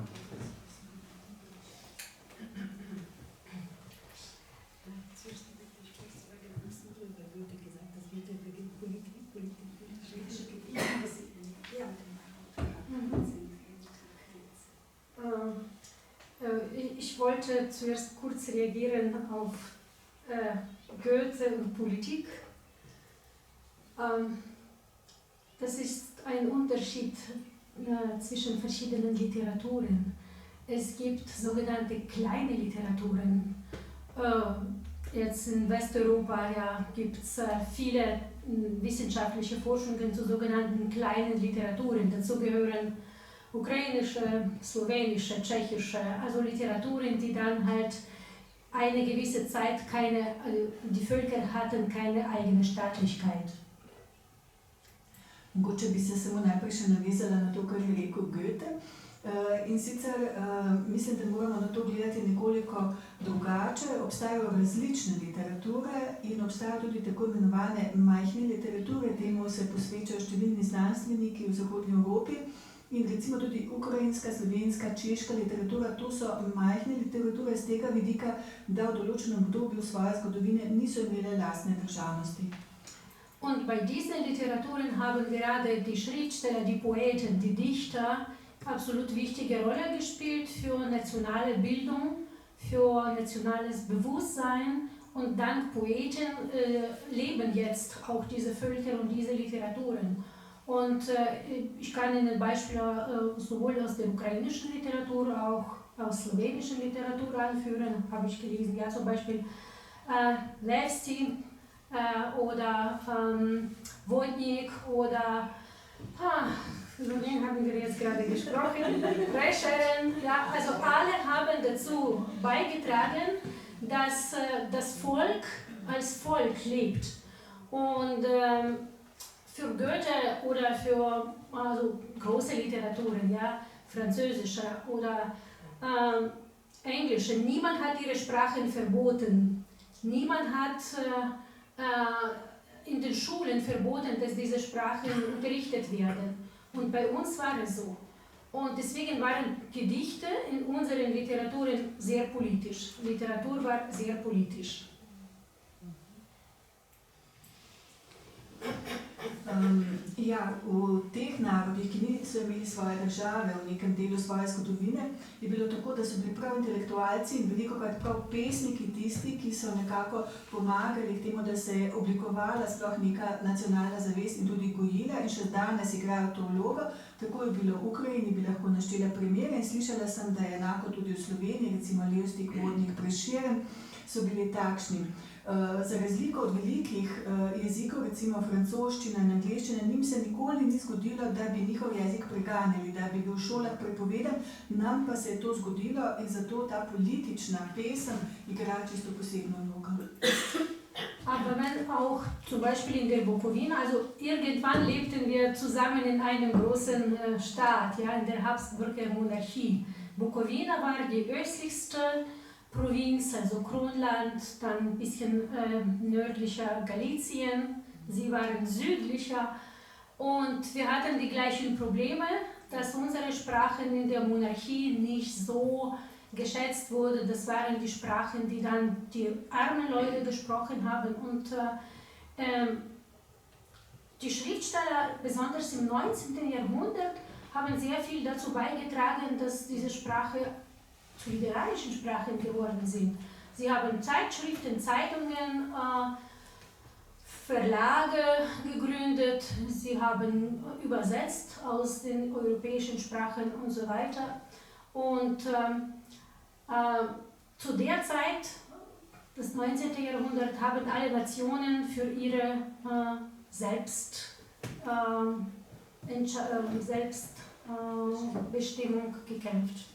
Ich wollte zuerst kurz reagieren auf Goethe und Politik. Das ist ein Unterschied zwischen verschiedenen Literaturen. Es gibt sogenannte kleine Literaturen. Jetzt in Westeuropa gibt es viele wissenschaftliche Forschungen zu sogenannten kleinen Literaturen. Dazu gehören ukrainische, slowenische, tschechische, also Literaturen, die dann halt eine gewisse Zeit die Völker hatten keine eigene Staatlichkeit. Mogoče bi se samo najprej še navezala na to, kar je rekel Goethe. In sicer mislim, da moramo na to gledati nekoliko drugače. Obstajajo različne literature in obstajajo tudi tako imenovane majhne literature. Temu se posvečajo številni znanstveniki v Zahodnji Evropi. In recimo tudi ukrajinska, slovenska, češka literatura, to so majhne literature z tega vidika, da v določenem obdobju svoje zgodovine niso imele lastne državnosti. Und bei diesen Literaturen haben gerade die Schriftsteller, die Poeten, die Dichter absolut wichtige Rolle gespielt für nationale Bildung, für nationales Bewusstsein. Und dank Poeten leben jetzt auch diese Völker und diese Literaturen. Und ich kann Ihnen Beispiele sowohl aus der ukrainischen Literatur, auch aus slowenischen Literatur anführen. Habe ich gelesen, ja, zum Beispiel Levski oder Wojtnik oder über wen haben wir jetzt gerade gesprochen? Rescheren, ja, also alle haben dazu beigetragen, dass das Volk als Volk lebt. Und für Goethe oder für große Literaturen, ja, französische oder englische, niemand hat ihre Sprachen verboten. Niemand hat in den Schulen verboten, dass diese Sprachen unterrichtet werden. Und bei uns war es so. Und deswegen waren Gedichte in unseren Literaturen sehr politisch. Literatur war sehr politisch. Ja, v teh narodih, ki niso imeli svoje države, v nekem delu svoje zgodovine, je bilo tako, da so bili prav intelektualci in velikokrat prav pesniki tisti, ki so nekako pomagali k temu, da se je oblikovala sploh neka nacionalna zavest in tudi gojila in še danes igrajo to vlogo. Tako je bilo v Ukrajini, bi lahko naštela primere in slišala sem, da je enako tudi v Sloveniji, recimo Levstik, Vodnik, Prešeren, so bili takšni. Za razliko od velikih jezikov, recimo francoščina in angleščina, njim se nikoli ni zgodilo, da bi njihov jezik preganjali, da bi bil v šolah prepovedan, nam pa se je to zgodilo in zato ta politična pesem igra čisto posebno vlogo. Aber wenn auch zum Beispiel in der Bukowina, also irgendwann lebten wir zusammen in einem großen Staat, ja, in der Habsburger Monarchie. Bukowina war die östlichste Provinz, also Kronland, dann ein bisschen nördlicher Galizien, sie waren südlicher und wir hatten die gleichen Probleme, dass unsere Sprachen in der Monarchie nicht so geschätzt wurden. Das waren die Sprachen, die dann die armen Leute gesprochen haben und die Schriftsteller, besonders im 19. Jahrhundert, haben sehr viel dazu beigetragen, dass diese Sprache zu literarischen Sprachen geworden sind. Sie haben Zeitschriften, Zeitungen, Verlage gegründet, sie haben übersetzt aus den europäischen Sprachen und so weiter. Und zu der Zeit, das 19. Jahrhundert, haben alle Nationen für ihre Selbstbestimmung gekämpft.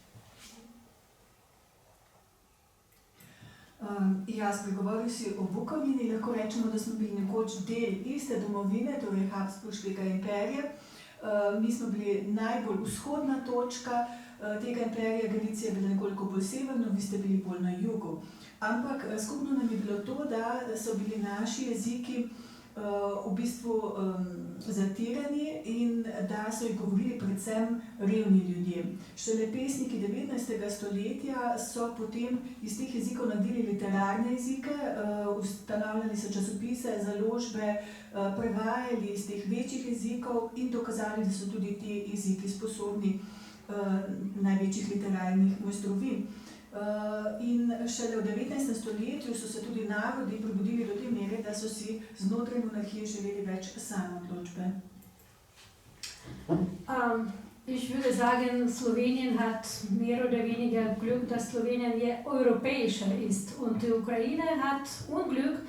Ja, spregovoril si o Bukovini, lahko rečemo, da smo bili nekoč del iste domovine, torej Habsburškega imperija. Mi smo bili najbolj vzhodna točka tega imperija, Galicija je bila nekoliko bolj severno, vi ste bili bolj na jugu. Ampak skupno nam je bilo to, da so bili naši jeziki v bistvu zatirani in da so jih govorili predvsem revni ljudje. Šele pesniki 19. stoletja so potem iz teh jezikov naredili literarne jezike, ustanavljali so časopise, založbe, prevajali iz teh večjih jezikov in dokazali, da so tudi ti jeziki sposobni največjih literarnih mojstrovin. In šele v 19. stoletju so se tudi narodi prebudili do te mere, da so si znotraj monarhije želeli več samoodločbe. Ich würde sagen, Slowenien hat mehr oder weniger Glück, dass Slowenien europäischer ist. Und die Ukraine hat Unglück,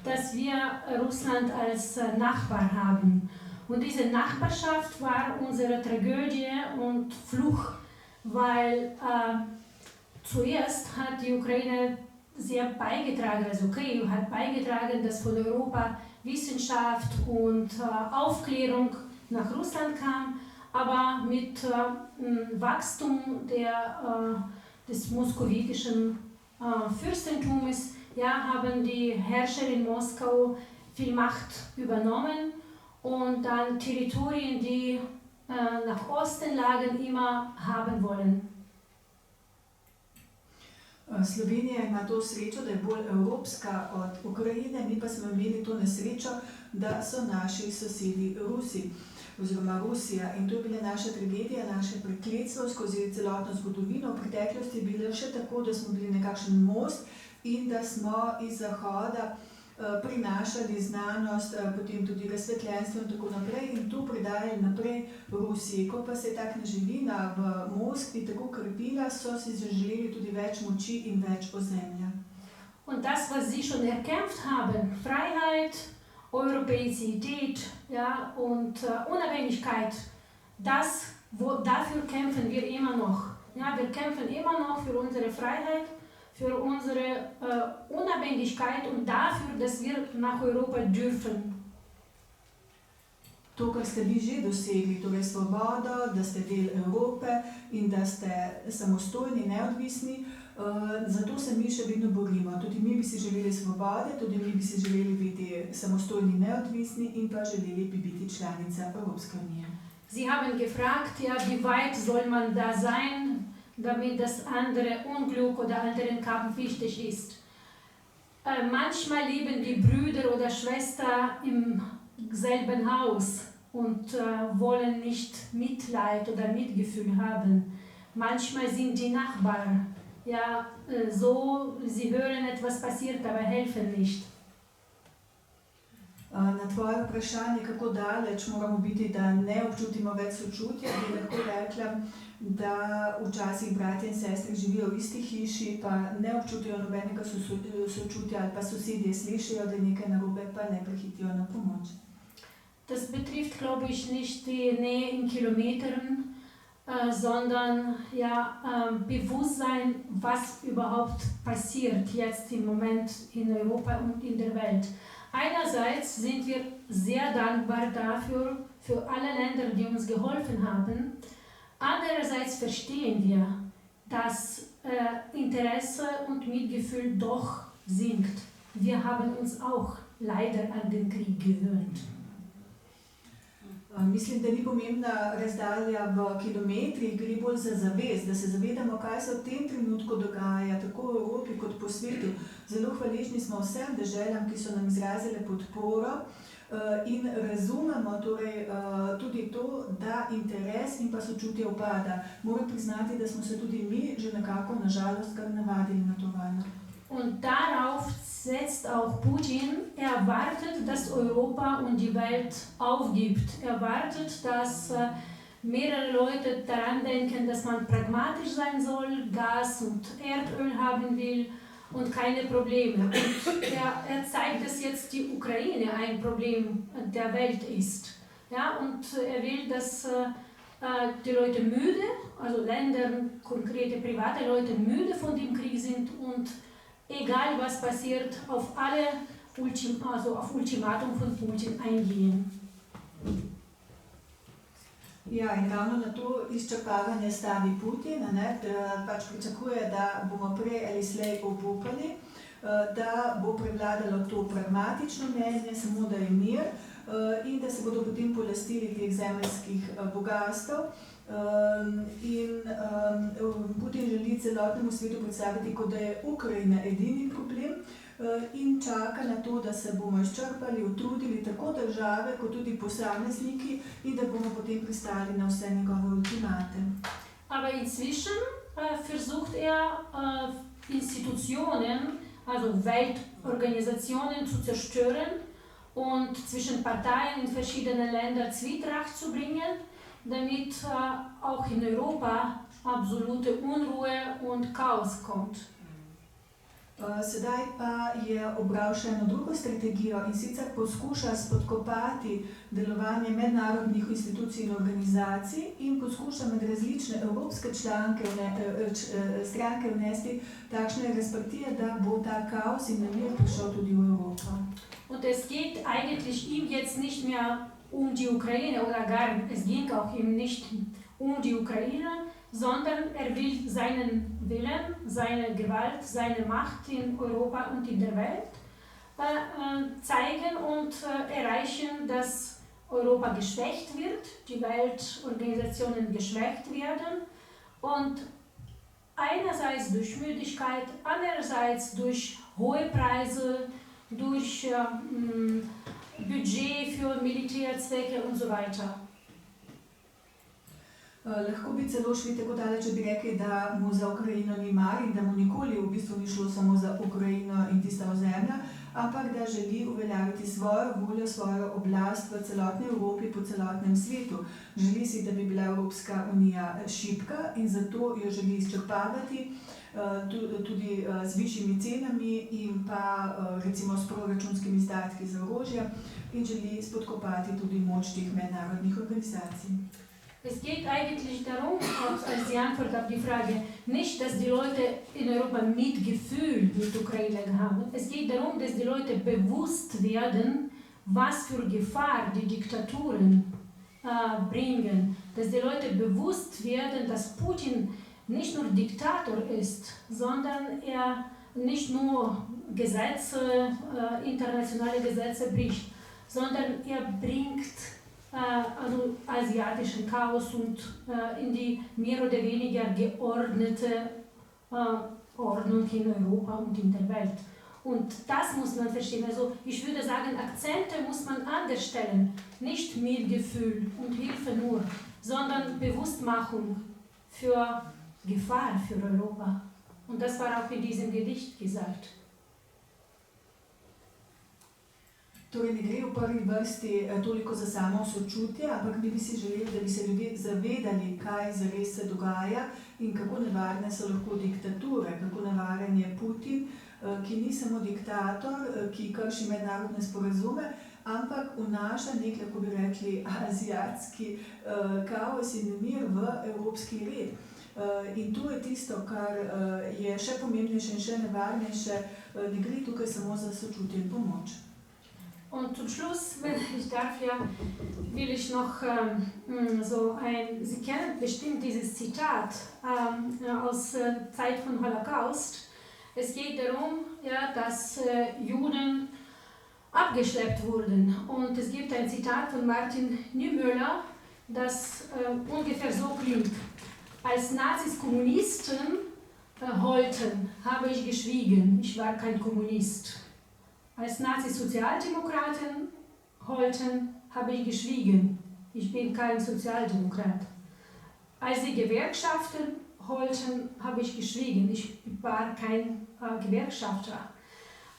dass wir Russland als Nachbar haben. Und diese Nachbarschaft war unsere Tragödie und Fluch, weil zuerst hat die Ukraine sehr beigetragen, also Kiew hat beigetragen, dass von Europa Wissenschaft und Aufklärung nach Russland kam, aber mit Wachstum des moskowitischen Fürstentums haben die Herrscher in Moskau viel Macht übernommen und dann Territorien, die nach Osten lagen, immer haben wollen. Slovenija ima to srečo, da je bolj evropska od Ukrajine, mi pa smo imeli to nesrečo, da so naši sosedi Rusi oziroma Rusija. In to je bila naša tragedija, naše prekletstvo skozi celotno zgodovino. V preteklosti je bilo še tako, da smo bili nekakšen most in da smo iz Zahoda prinašali znanost, potem tudi razsvetljenstvo in tako naprej in to predajali naprej Rusiji. Ko pa se je ta kneževina v Moskvi tako krepila, so si zaželeli tudi več moči in več ozemlja. Und das, was Sie schon erkämpft haben, Freiheit, Europäizität, ja, und Unabhängigkeit, dafür kämpfen wir immer noch. Ja, wir kämpfen immer noch für unsere Freiheit, für unsere Unabhängigkeit und dafür, dass wir nach Europa dürfen. To, kar ste vi že dosegli, torej svobodo, da ste del Evrope in da ste samostojni, neodvisni, zato se mi še vedno borimo. Tudi mi bi si želeli svobode, tudi mi bi si želeli biti samostojni, neodvisni in pa želeli bi biti članica Evropske unije. Sie haben gefragt, ja, wie weit soll man da sein, damit das andere Unglück oder anderen Kampf wichtig ist. Manchmal leben die Brüder oder Schwestern im selben Haus und wollen nicht Mitleid oder Mitgefühl haben. Manchmal sind die Nachbarn, ja, so, sie hören etwas passiert, aber helfen nicht. Na tvoje vprašanje, kako daleč moramo biti, da ne občutimo več sočutja, bi lahko rekla, da včasih bratje in sestre živijo v isti hiši, pa ne občutijo nobenega sočutja ali pa sosedje slišijo, da je nekaj narobe, pa ne prihitijo na pomoč. Das betrifft, glaube ich, nicht die Nähe in Kilometern, sondern ja, Bewusstsein, was überhaupt passiert jetzt im Moment in Europa und in der Welt. Einerseits sind wir sehr dankbar dafür, für alle Länder, die uns geholfen haben. Andererseits verstehen wir, dass Interesse und Mitgefühl doch sinkt. Wir haben uns auch leider an den Krieg gewöhnt. Mislim, da ni pomembna razdalja v kilometrih, gre bolj za zavest, da se zavedamo, kaj se v tem trenutku dogaja, tako v Evropi kot po svetu. Zelo hvaležni smo vsem deželam, ki so nam izrazile podporo in razumemo torej, tudi to, da interes in pa sočutje upada. Moram priznati, da smo se tudi mi že nekako nažalost kar navadili na to vojno. Und darauf setzt auch Putin. Er wartet, dass Europa und die Welt aufgibt. Er wartet, dass mehrere Leute daran denken, dass man pragmatisch sein soll, Gas und Erdöl haben will und keine Probleme. Und er zeigt, dass jetzt die Ukraine ein Problem der Welt ist. Ja, und er will, dass die Leute müde, also Länder, konkrete private Leute müde von dem Krieg sind und egal was passiert, auf alle auf Ultimatum von Putin eingehen. Ja, in ravno na to izčrpavanje stavi Putin, da pač pričakuje, da bomo prej ali slej obupali, da bo prevladalo to pragmatično mnenje, samo da je mir in da se bodo potem polastili teh zemeljskih bogastev. In Putin želi celotnemu svetu predstaviti, kot da je Ukrajina edini problem in čaka na to, da se bomo izčrpali, utrudili tako države, kot tudi posamezniki in da bomo potem pristali na vse njegove ultimate. Aber inzwischen versucht er Institutionen, also Weltorganisationen zu zerstören und zwischen Parteien in verschiedenen Ländern Zwietracht zu bringen, damit auch in Europa absolute Unruhe und Chaos kommt. Sedaj pa je obral še eno drugo strategijo in sicer poskuša spodkopati delovanje mednarodnih institucij in organizacij in poskuša med različne evropske stranke vnesti takšne razprtije, da bo ta kaos in nemir prišel tudi v Evropo. Und es geht eigentlich ihm jetzt nicht mehr um die Ukraine oder es ging auch ihm nicht um die Ukraine, sondern will seinen Willen, seine Gewalt, seine Macht in Europa und in der Welt zeigen und erreichen, dass Europa geschwächt wird, die Weltorganisationen geschwächt werden und einerseits durch Müdigkeit, andererseits durch hohe Preise, durch Budget für Militärzwecke und so weiter. Lahko bi celo šli tako daleč, če bi rekli, da mu za Ukrajino ni mar in da mu nikoli v bistvu ni šlo samo za Ukrajino in tista ozemlja, ampak da želi uveljaviti svojo voljo, svojo oblast v celotni Evropi, po celotnem svetu. Želi si, da bi bila Evropska unija šibka in zato jo želi izčrpavati tudi z višjimi cenami in pa recimo s proračunskimi izdatki za orožje in želi spodkopati tudi moč teh mednarodnih organizacij. Es geht eigentlich darum, als die Antwort auf die Frage, nicht, dass die Leute in Europa Mitgefühl mit Ukraine haben. Es geht darum, dass die Leute bewusst werden, was für Gefahr die Diktaturen bringen. Dass die Leute bewusst werden, dass Putin nicht nur Diktator ist, sondern er nicht nur Gesetze, internationale Gesetze bricht, sondern er bringt also asiatischen Chaos und in die mehr oder weniger geordnete Ordnung in Europa und in der Welt. Und das muss man verstehen. Also ich würde sagen, Akzente muss man anders stellen. Nicht Mitgefühl und Hilfe nur, sondern Bewusstmachung für Gefahr für Europa. Und das war auch in diesem Gedicht gesagt. Torej ne gre v prvi vrsti toliko za samo sočutje, ampak mi bi si želeli, da bi se ljudje zavedali, kaj zares se dogaja in kako nevarne so lahko diktature, kako nevaren je Putin, ki ni samo diktator, ki krši mednarodne sporazume, ampak vnaša nek, lahko bi rekli, azijatski kaos in nemir v evropski red. In to je tisto, kar je še pomembnejše in še nevarnejše, ne gre tukaj samo za sočutje in pomoč. Und zum Schluss, wenn ich darf, will ich noch Sie kennen bestimmt dieses Zitat aus Zeit von Holocaust. Es geht darum, dass Juden abgeschleppt wurden. Und es gibt ein Zitat von Martin Niemöller, das ungefähr so klingt. Als Nazis Kommunisten heulten, habe ich geschwiegen, ich war kein Kommunist. Als Nazis Sozialdemokraten heulten, habe ich geschwiegen. Ich bin kein Sozialdemokrat. Als die Gewerkschaften heulten, habe ich geschwiegen. Ich war kein Gewerkschafter.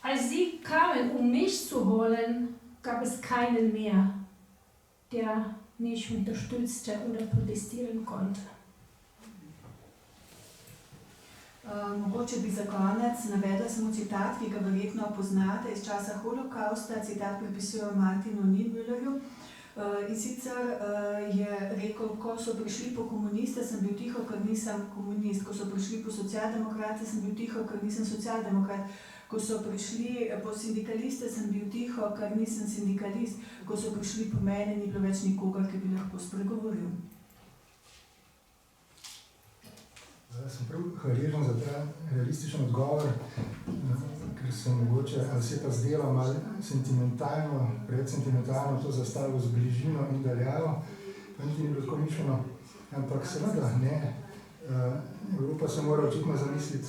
Als sie kamen, um mich zu holen, gab es keinen mehr, der mich unterstützte oder protestieren konnte. Mogoče bi za konec navedla samo citat, ki ga verjetno poznate iz časa holokausta. Citat pripisujejo Martinu Niemöllerju. In sicer je rekel, ko so prišli po komuniste, sem bil tiho, ker nisem komunist. Ko so prišli po socialdemokrate, sem bil tiho, ker nisem socialdemokrat. Ko so prišli po sindikaliste, sem bil tiho, ker nisem sindikalist. Ko so prišli po mene, ni bilo več nikogar, ki bi lahko spregovoril. Sem prav hvaležen za ta realističen odgovor, ker se mogoče, ali se je pa zdelo malo sentimentalno, predsentimentalno to zastavil z bližino in daljavo, pa niti ni bilo tako mišljeno, ampak seveda ne. Evropa se mora očitno zamisliti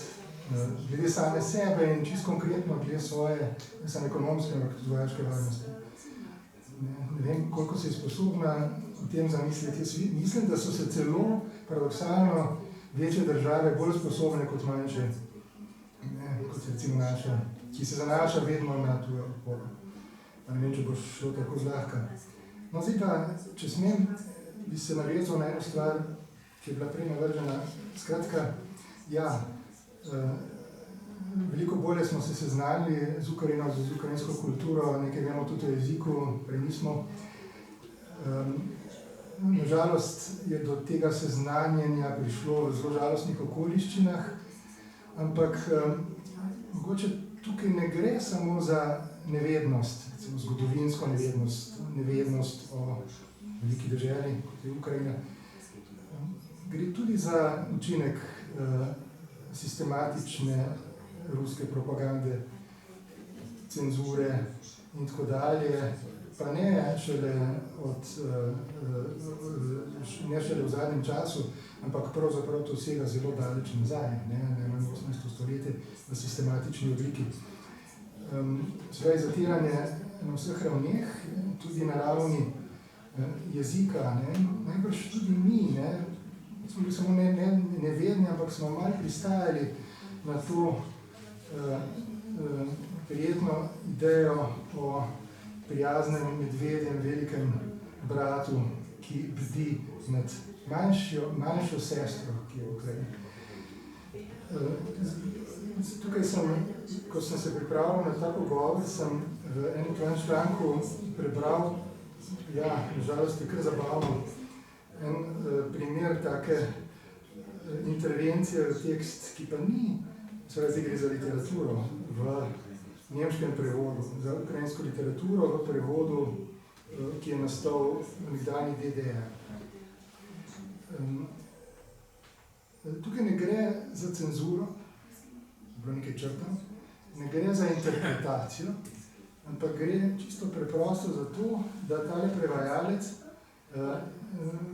glede same sebe in čisto konkretno glede svoje, ne samo ekonomske, ampak tudi vojaške varnosti. Ne vem, koliko se je sposobna o tem zamisliti. Jaz mislim, da so se celo paradoksalno večje države bolj sposobne kot manjše, ne, kot recimo naša, ki se zanaša vedno na tujo oporo. Pa ne vem, če boš šlo tako zlahka. No, zdaj pa, če smem, bi se navezal na eno stvar, ki je bila prej navržena. Skratka, ja, veliko bolje smo se seznanili z Ukrajino, z ukrajinsko kulturo, nekaj vemo tudi o jeziku, prej nismo. Nažalost je do tega seznanjenja prišlo v zelo žalostnih okoliščinah, ampak mogoče tukaj ne gre samo za nevednost, recimo zgodovinsko nevednost o veliki deželi, kot je Ukrajina. Gre tudi za učinek sistematične ruske propagande, cenzure in tako dalje, pa ne šele v zadnjem času, ampak pravzaprav to vsega zelo daleč nazaj, ne 18. stoletje v sistematični obliki. Svoje zatiranje na vseh ravneh, tudi na ravni jezika, najbrž tudi mi, smo bili samo nevedni, ampak smo malo pristajali na to prijetno idejo o prijaznem medvedjem velikem bratu, ki bdi nad manjšo sestro, ki je v Ukrajini. Tukaj ko sem se pripravil na ta pogovor, sem v enem tvojem članku prebral, nažalost je kar zabavno, en primer take intervencije v tekst, ki pa ni, zdaj gre za literaturo, v nemškem prevodu, za ukrajinsko literaturo v prevodu, ki je nastal v nekdanji DDR. Tukaj ne gre za cenzuro, bilo nekaj črtam, ne gre za interpretacijo, ampak gre čisto preprosto za to, da tale prevajalec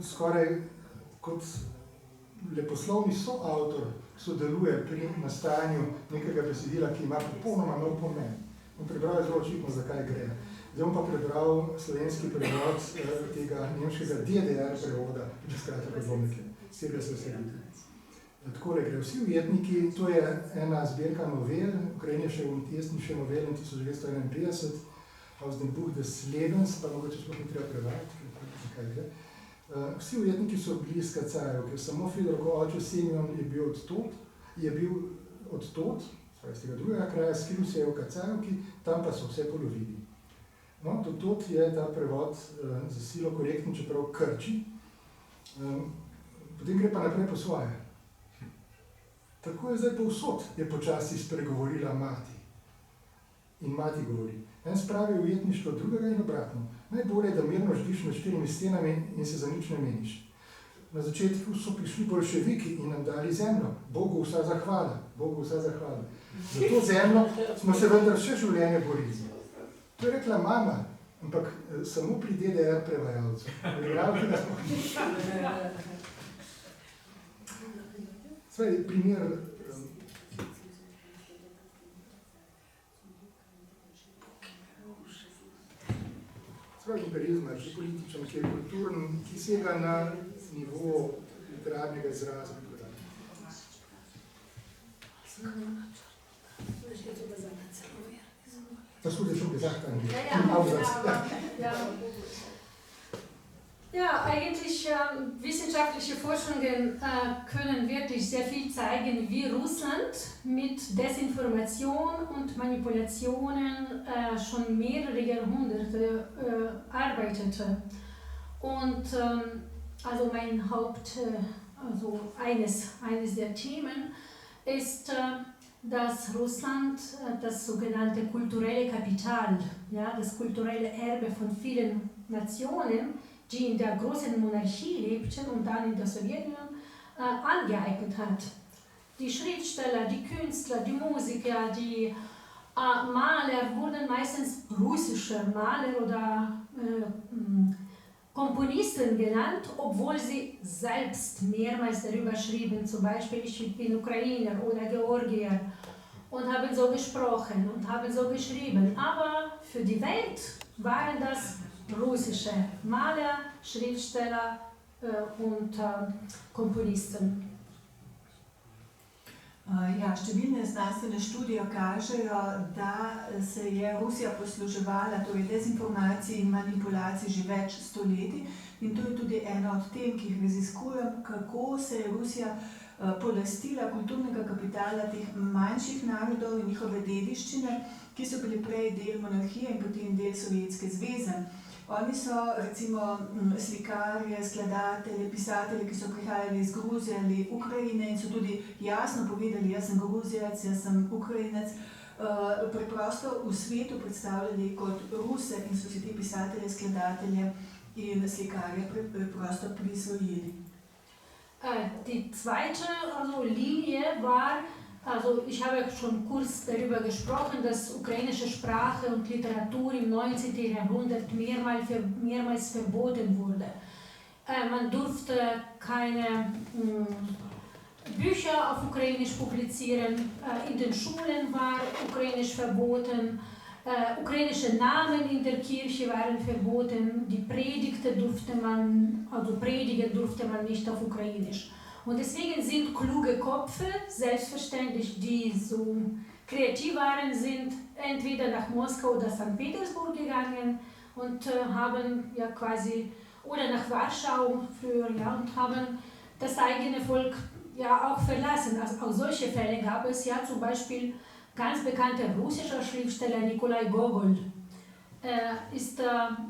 skoraj kot leposlovni soavtor sodeluje pri nastajanju nekega besedila, ki ima popolnoma nov pomen. On prebral je zelo očitno, zakaj gre. Zdaj bom pa prebral slovenski prevod tega nemškega DDR prevoda, če skratka predvodnike. Vsega se vse vidi. Takole gre. Vsi ujetniki, to je ena zbirka novel, ukrajinske umetniške novele 1951, Aus dem Buch des Lebens, pa mogoče sploh ni treba prevajati, zakaj gre. Vsi ujetniki so bili iz Kacajev, ker samo Fedorkov oče Semjon je bil odtot, iz tega drugega kraja, skril se je v Kacajevki, tam pa so vse polovili. No, dotod je ta prevod za silo korektni, čeprav krči, potem gre pa naprej po svoje. Tako je zdaj povsod, je počasi spregovorila mati. In mati govori. En spravi ujetništvo drugega in obratno. Najbolje je, da mirno živiš med 4 stenami in se za nič ne meniš. Na začetku so prišli boljševiki in nam dali zemljo. Bogu vsa zahvala. Za to zemljo smo se vendar vse življenje borili. To je rekla mama, ampak samo pri DDR prevajalcu. Svej primer imperializma, ki je političen, ki je kulturen, ki sega na nivo literarnega izraza. Das wurde schon gesagt eigentlich. Ja, eigentlich wissenschaftliche Forschungen können wirklich sehr viel zeigen, wie Russland mit Desinformation und Manipulationen schon mehrere Jahrhunderte arbeitete. Und also eines der Themen ist, dass Russland das sogenannte kulturelle Kapital, das kulturelle Erbe von vielen Nationen, die in der großen Monarchie lebten und dann in der Sowjetunion, angeeignet hat. Die Schriftsteller, die Künstler, die Musiker, die Maler wurden meistens russische Maler oder Komponisten genannt, obwohl sie selbst mehrmals darüber schrieben, zum Beispiel ich bin Ukrainer oder Georgier, und haben so gesprochen und haben so geschrieben. Aber für die Welt waren das russische Maler, Schriftsteller und Komponisten. Ja, številne znanstvene študije kažejo, da se je Rusija posluževala torej dezinformacij in manipulacij že več stoletij in to je tudi ena od tem, ki jih raziskujem, kako se je Rusija polastila kulturnega kapitala teh manjših narodov in njihove dediščine, ki so bili prej del monarhije in potem del Sovjetske zveze. Oni so recimo slikarje, skladatelje, pisatelje, ki so prihajali iz Gruzije ali Ukrajine in so tudi jasno povedali, jaz sem Gruzijac, jaz sem Ukrajinec, preprosto v svetu predstavljali kot Ruse in so si te pisatelje, skladatelje in slikarje preprosto prisvojili. Die zweite Linie war, also ich habe schon kurz darüber gesprochen, dass ukrainische Sprache und Literatur im 19. Jahrhundert mehrmals verboten wurde. Man durfte keine Bücher auf Ukrainisch publizieren, in den Schulen war Ukrainisch verboten, ukrainische Namen in der Kirche waren verboten, die Predigen durfte man nicht auf Ukrainisch. Und deswegen sind kluge Köpfe, selbstverständlich, die so kreativ waren, sind entweder nach Moskau oder St. Petersburg gegangen und haben ja quasi, oder nach Warschau früher, ja, und haben das eigene Volk ja auch verlassen. Also auch solche Fälle gab es ja, zum Beispiel ganz bekannter russischer Schriftsteller Nikolai Gogol ist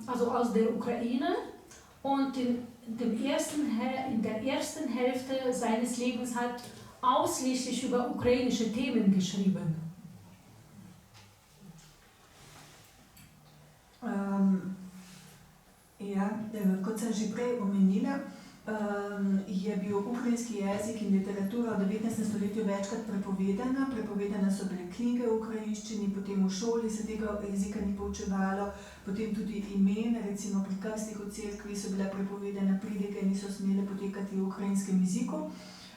also aus der Ukraine und in der ersten Hälfte seines Lebens hat ausschließlich über ukrainische Themen geschrieben. Ja, kot sem že prej omenila, je bil ukrajinski jezik in literatura v 19. stoletju večkrat prepovedana. Prepovedane so bile knjige v ukrajinščini, potem v šoli se tega jezika ni poučevalo, potem tudi imena, recimo pri krstih v cerkvi so bila prepovedana, pridige niso smele potekati v ukrajinskem jeziku.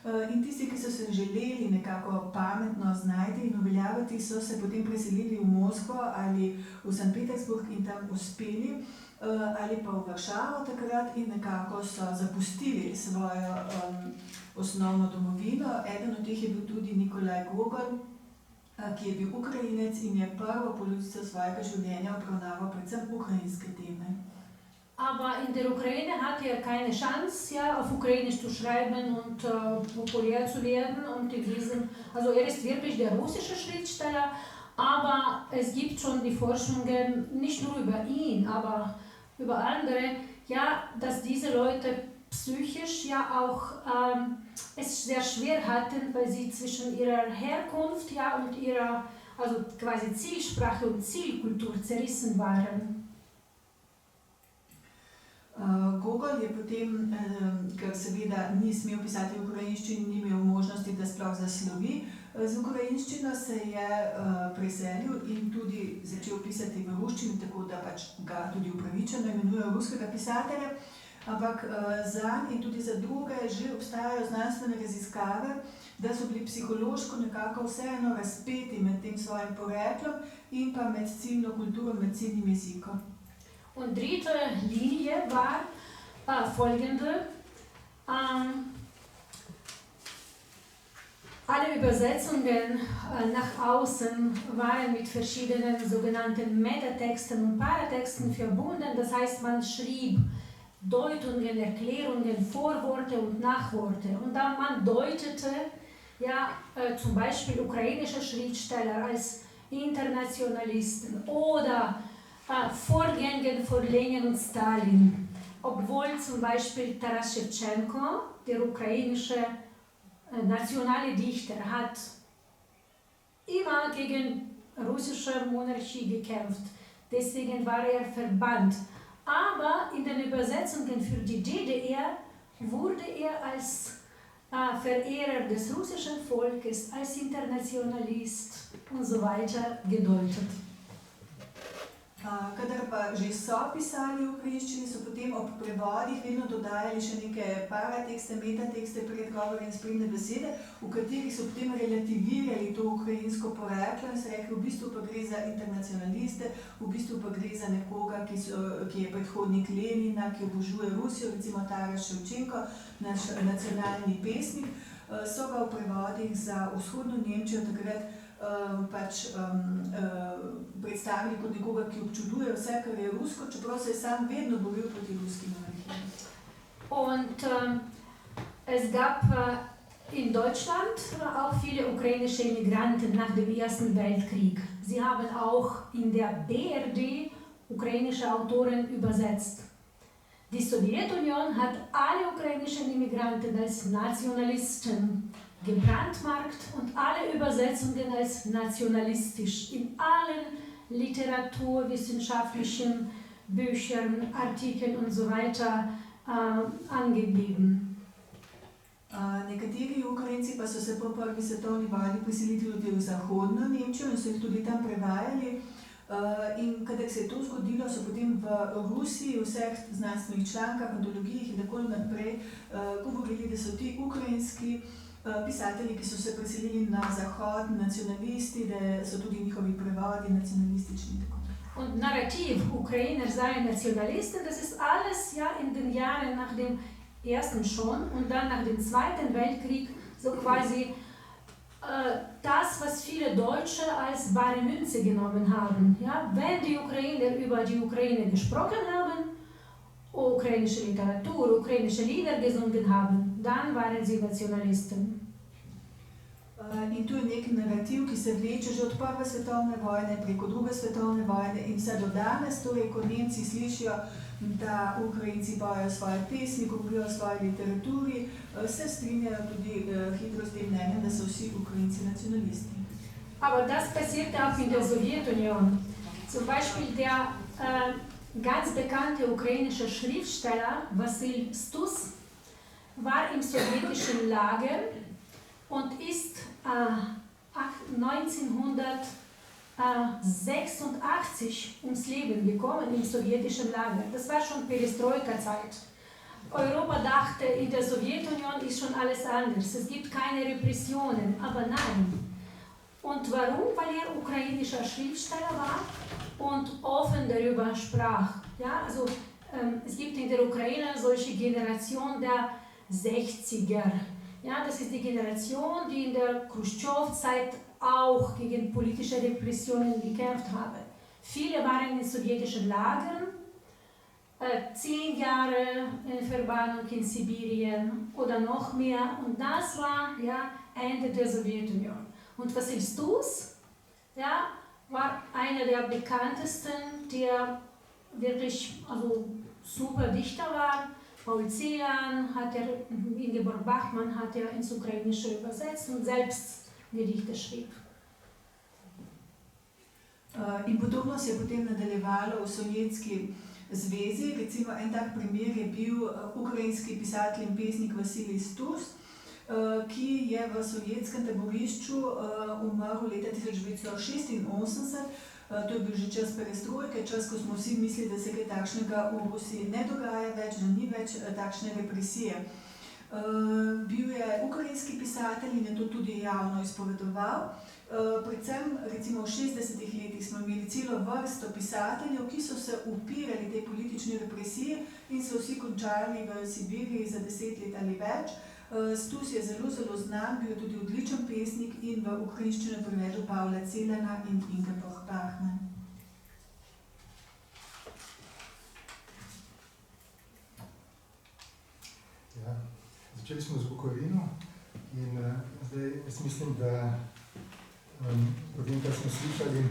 In tisti, ki so se želeli nekako pametno znajti in uveljaviti, so se potem preselili v Moskvo ali v St. Petersburg in tam uspeli, ali pa v Varšavo takrat in nekako so zapustili svojo osnovno domovino. Eden od teh je bil tudi Nikolaj Gogol, ki je bil Ukrajinec in je prvo polovico svojega življenja obravnaval predvsem ukrajinske teme. Aber in der Ukraine hatte er keine Chance, ja, auf Ukrainisch zu schreiben und populär zu werden. Und also er ist wirklich der russische Schriftsteller, aber es gibt schon die Forschungen, nicht nur über ihn, aber über andere, ja, dass diese Leute psychisch ja auch es sehr schwer hatten, weil sie zwischen ihrer Herkunft ja, und ihrer, also quasi Zielsprache und Zielkultur zerrissen waren. Gogol je potem, ker seveda ni smel pisati v ukrajinščini, ni imel možnosti, da sploh zaslovi z ukrajinščino, se je preselil in tudi začel pisati v ruščini, tako da pač ga tudi upravičeno imenujejo ruskega pisatelja. Ampak zanj in tudi za druge že obstajajo znanstvene raziskave, da so bili psihološko nekako vseeno razpeti med tem svojim poreklom in pa med ciljno kulturo, med ciljnim jezikom. Und dritte Linie war folgende. Alle Übersetzungen nach außen waren mit verschiedenen sogenannten Metatexten und Paratexten verbunden. Das heißt, man schrieb Deutungen, Erklärungen, Vorworte und Nachworte. Und dann man deutete ja, zum Beispiel ukrainische Schriftsteller als Internationalisten oder Vorgänger von Lenin und Stalin, obwohl zum Beispiel Taras Schewtschenko, der ukrainische nationale Dichter, hat immer gegen russische Monarchie gekämpft, deswegen war er verbannt. Aber in den Übersetzungen für die DDR wurde er als Verehrer des russischen Volkes, als Internationalist und so weiter gedeutet. Kadar pa že so pisali v ukrajinščini, so potem ob prevodih vedno dodajali še neke paratekste, metatekste, predgovore in spremne besede, v katerih so potem relativirali to ukrajinsko poreklo in se rekli, v bistvu pa gre za internacionaliste, v bistvu pa gre za nekoga, ki je predhodnik Lenina, ki obožuje Rusijo, recimo Taras Ševčenko, naš nacionalni pesnik. so ga v prevodih za vzhodno Nemčijo takrat predstavili kot nekoga, ki občuduje vse, kar je rusko, čeprav se je sam vedno boril proti ruski monarhiji. Und es gab in Deutschland auch viele ukrainische Immigranten nach dem Ersten Weltkrieg. Sie haben auch in der BRD ukrainische Autoren übersetzt. Die Sowjetunion hat alle ukrainischen Immigranten als Nationalisten gebrandmarkt und alle Übersetzungen als nationalistisch in allen literaturwissenschaftlichen Büchern, Artikeln und so weiter angegeben. Nekateri Ukrajinci pa so se po prvi svetovni vojni preselili tudi v zahodno Nemčijo in so jih tudi tam prevajali. In kadar se je to zgodilo, so potem v Rusiji v vseh znanstvenih člankah, antologijah in tako naprej govorili, da so ti ukrajinski pisatelji, ki so se preselili na zahod, nacionalisti, da so tudi njihovi prevodi nacionalistični. Und Narrativ, Ukrainer seien Nationalisten, das ist alles ja in den Jahren nach dem Ersten schon und dann nach dem Zweiten Weltkrieg so quasi das, was viele Deutsche als bare Münze genommen haben. Ja? Wenn die Ukrainer über die Ukraine gesprochen haben, ukrainische Literatur, ukrainische Lieder gesungen haben, dann waren sie Nationalisten. In tu je nek narativ, ki se vleče že od prve svetovne vojne, preko druge svetovne vojne in vse do danes, torej ko Nemci slišijo, da Ukrajinci pojejo svoje pesmi, govorijo o svoji literaturi, se strinjajo tudi hitro s tem mnenjem, da so vsi Ukrajinci nacionalisti. Aber das passierte auch in der Sowjetunion. Zum Beispiel der ganz bekannte ukrainische Schriftsteller Wassil Stus war im sowjetischen Lager und ist 1986 ums Leben gekommen im sowjetischen Lager. Das war schon Perestroika-Zeit. Europa dachte, in der Sowjetunion ist schon alles anders. Es gibt keine Repressionen, aber nein. Und warum? Weil er ukrainischer Schriftsteller war und offen darüber sprach. Ja, also, es gibt in der Ukraine solche Generation der 60er. Ja, das ist die Generation, die in der Khrushchev-Zeit auch gegen politische Repressionen gekämpft habe. Viele waren in sowjetischen Lagern, 10 Jahre in Verbannung in Sibirien oder noch mehr. Und das war ja Ende der Sowjetunion. Und Wassil Stus ja, war einer der bekanntesten, der wirklich super Dichter war. Paul Celan hat Ingeborg Bachmann hat ins Ukrainische übersetzt und selbst Gedichte schrieb. In podobno se je potem nadaljevalo v Sovjetski zvezi. Recimo en tak primer je bil ukrajinski pisatelj in pesnik Vasilij Stus, ki je v sovjetskem taborišču umrl leta 1986. To je bil že čas perestrojke, čas, ko smo vsi mislili, da se kaj takšnega v Rusiji ne dogaja več, da ni več takšne represije. Bil je ukrajinski pisatelj in je to tudi javno izpovedoval. Predvsem recimo v 60-ih letih smo imeli celo vrsto pisateljev, ki so se upirali tej politični represiji in so vsi končali v Sibiriji za 10 let ali več. Stus je zelo znan, bil je tudi odličen pesnik in v ukrajinščino prevedel Pavla Celana in Ingeborg Bachmann. Ja, začeli smo z Bukovino in zdaj jaz mislim, da po tem, kar smo slišali,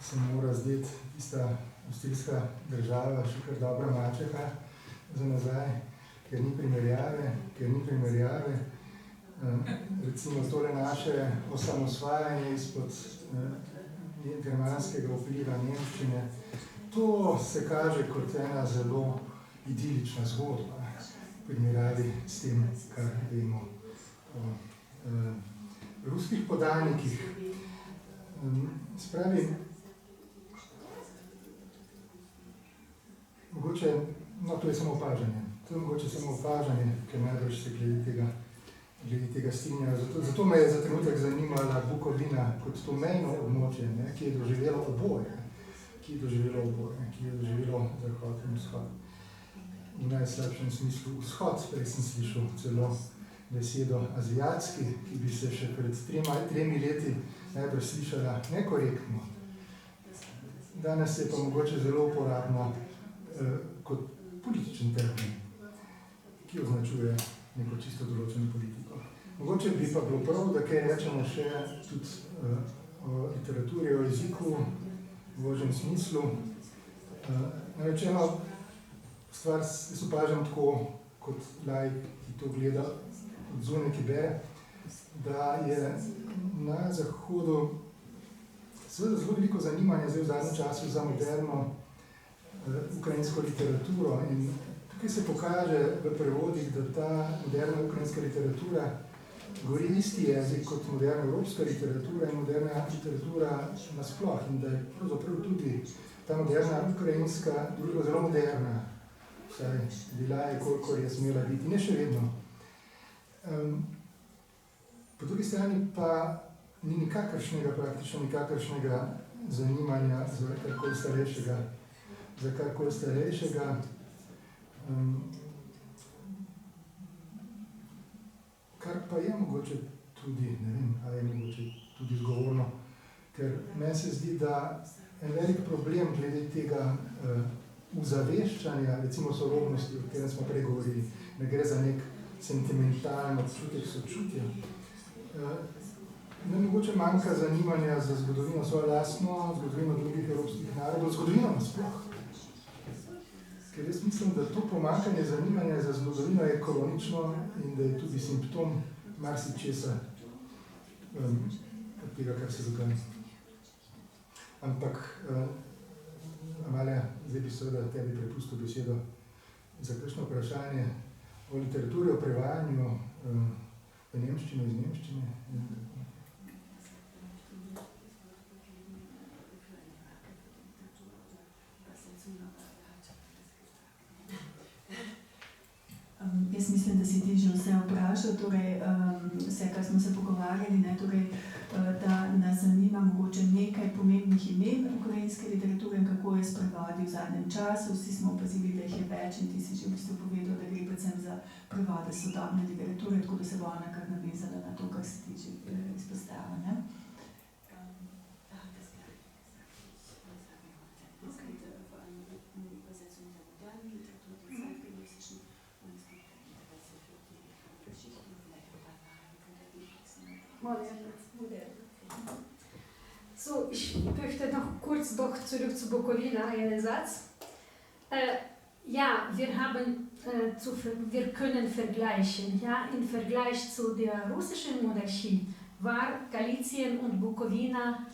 se mora zdeti tista avstrijska država še kar dobra mačeha za nazaj, ker ni primerjave. Recimo tole naše osamosvajanje izpod germanskega vpliva nemščine, to se kaže kot ena zelo idilična zgodba v primerjavi s tem, kar vemo o ruskih podanikih. Spravi, mogoče, to je samo opažanje. To je mogoče samo opažanje, ker najbrž se glede tega strinjajo. Zato me je za trenutek zanimala Bukovina kot to mejno območje, ki je doživelo oboje, ki je doživelo zahod in vzhod. V najslabšem smislu vzhod, prej sem slišal celo besedo azijatski, ki bi se še pred 3 leti najbrž slišala nekorektno. Danes je pa mogoče zelo uporabno kot političen termin, ki označuje neko čisto določeno politiko. Mogoče bi pa bilo prav, da kaj rečemo še tudi o literaturi, o jeziku v ožjem smislu. Narečeno stvar jaz opažam tako, kot laik, ki to gleda od zunaj, ki bere, da je na Zahodu seveda zelo veliko zanimanja zdaj v zadnjem času za moderno ukrajinsko literaturo in tukaj se pokaže v prevodih, da ta moderna ukrajinska literatura govori isti jezik kot moderna evropska literatura in moderna literatura nasploh in da je pravzaprav tudi ta moderna ukrajinska družba zelo moderna, vsaj bila je, kolikor je smela biti, ne še vedno. Po drugi strani pa ni praktično nikakršnega zanimanja za karkoli starejšega. Kar pa je mogoče tudi, ne vem, ali je mogoče tudi zgovorno, ker meni se zdi, da en velik problem glede tega uzaveščanja, recimo sorodnosti, o katerem smo prej govorili, ne gre za nek sentimentalno občutek sočutja. Ne mogoče manjka zanimanja za zgodovino svojo lastno, zgodovino drugih evropskih narodov, zgodovino nasploh. Ker jaz mislim, da to pomanjkanje zanimanja za zgodovino je kronično in da je tudi simptom marsičesa od tega, kar se dogaja. Ampak, Amalija, zdaj bi seveda tebi prepustil besedo za kakšno vprašanje o literaturi, o prevajanju v nemščino iz nemščine. Jaz mislim, da si ti že vse vprašal, torej vse, kar smo se pogovarjali, ne, torej, da nas zanima mogoče nekaj pomembnih imen ukrajinske literature in kako je s prevodi v zadnjem času. Vsi smo opazili, da jih je več in ti si že v bistvu povedal, da gre predvsem za prevode sodobne literature, tako da se bo ona kar navezala na to, kar si ti že izpostavila, ne. So, ich möchte noch kurz doch zurück zu Bukowina einen Satz. Ja, wir können vergleichen. Ja, im Vergleich zu der russischen Monarchie war Galizien und Bukowina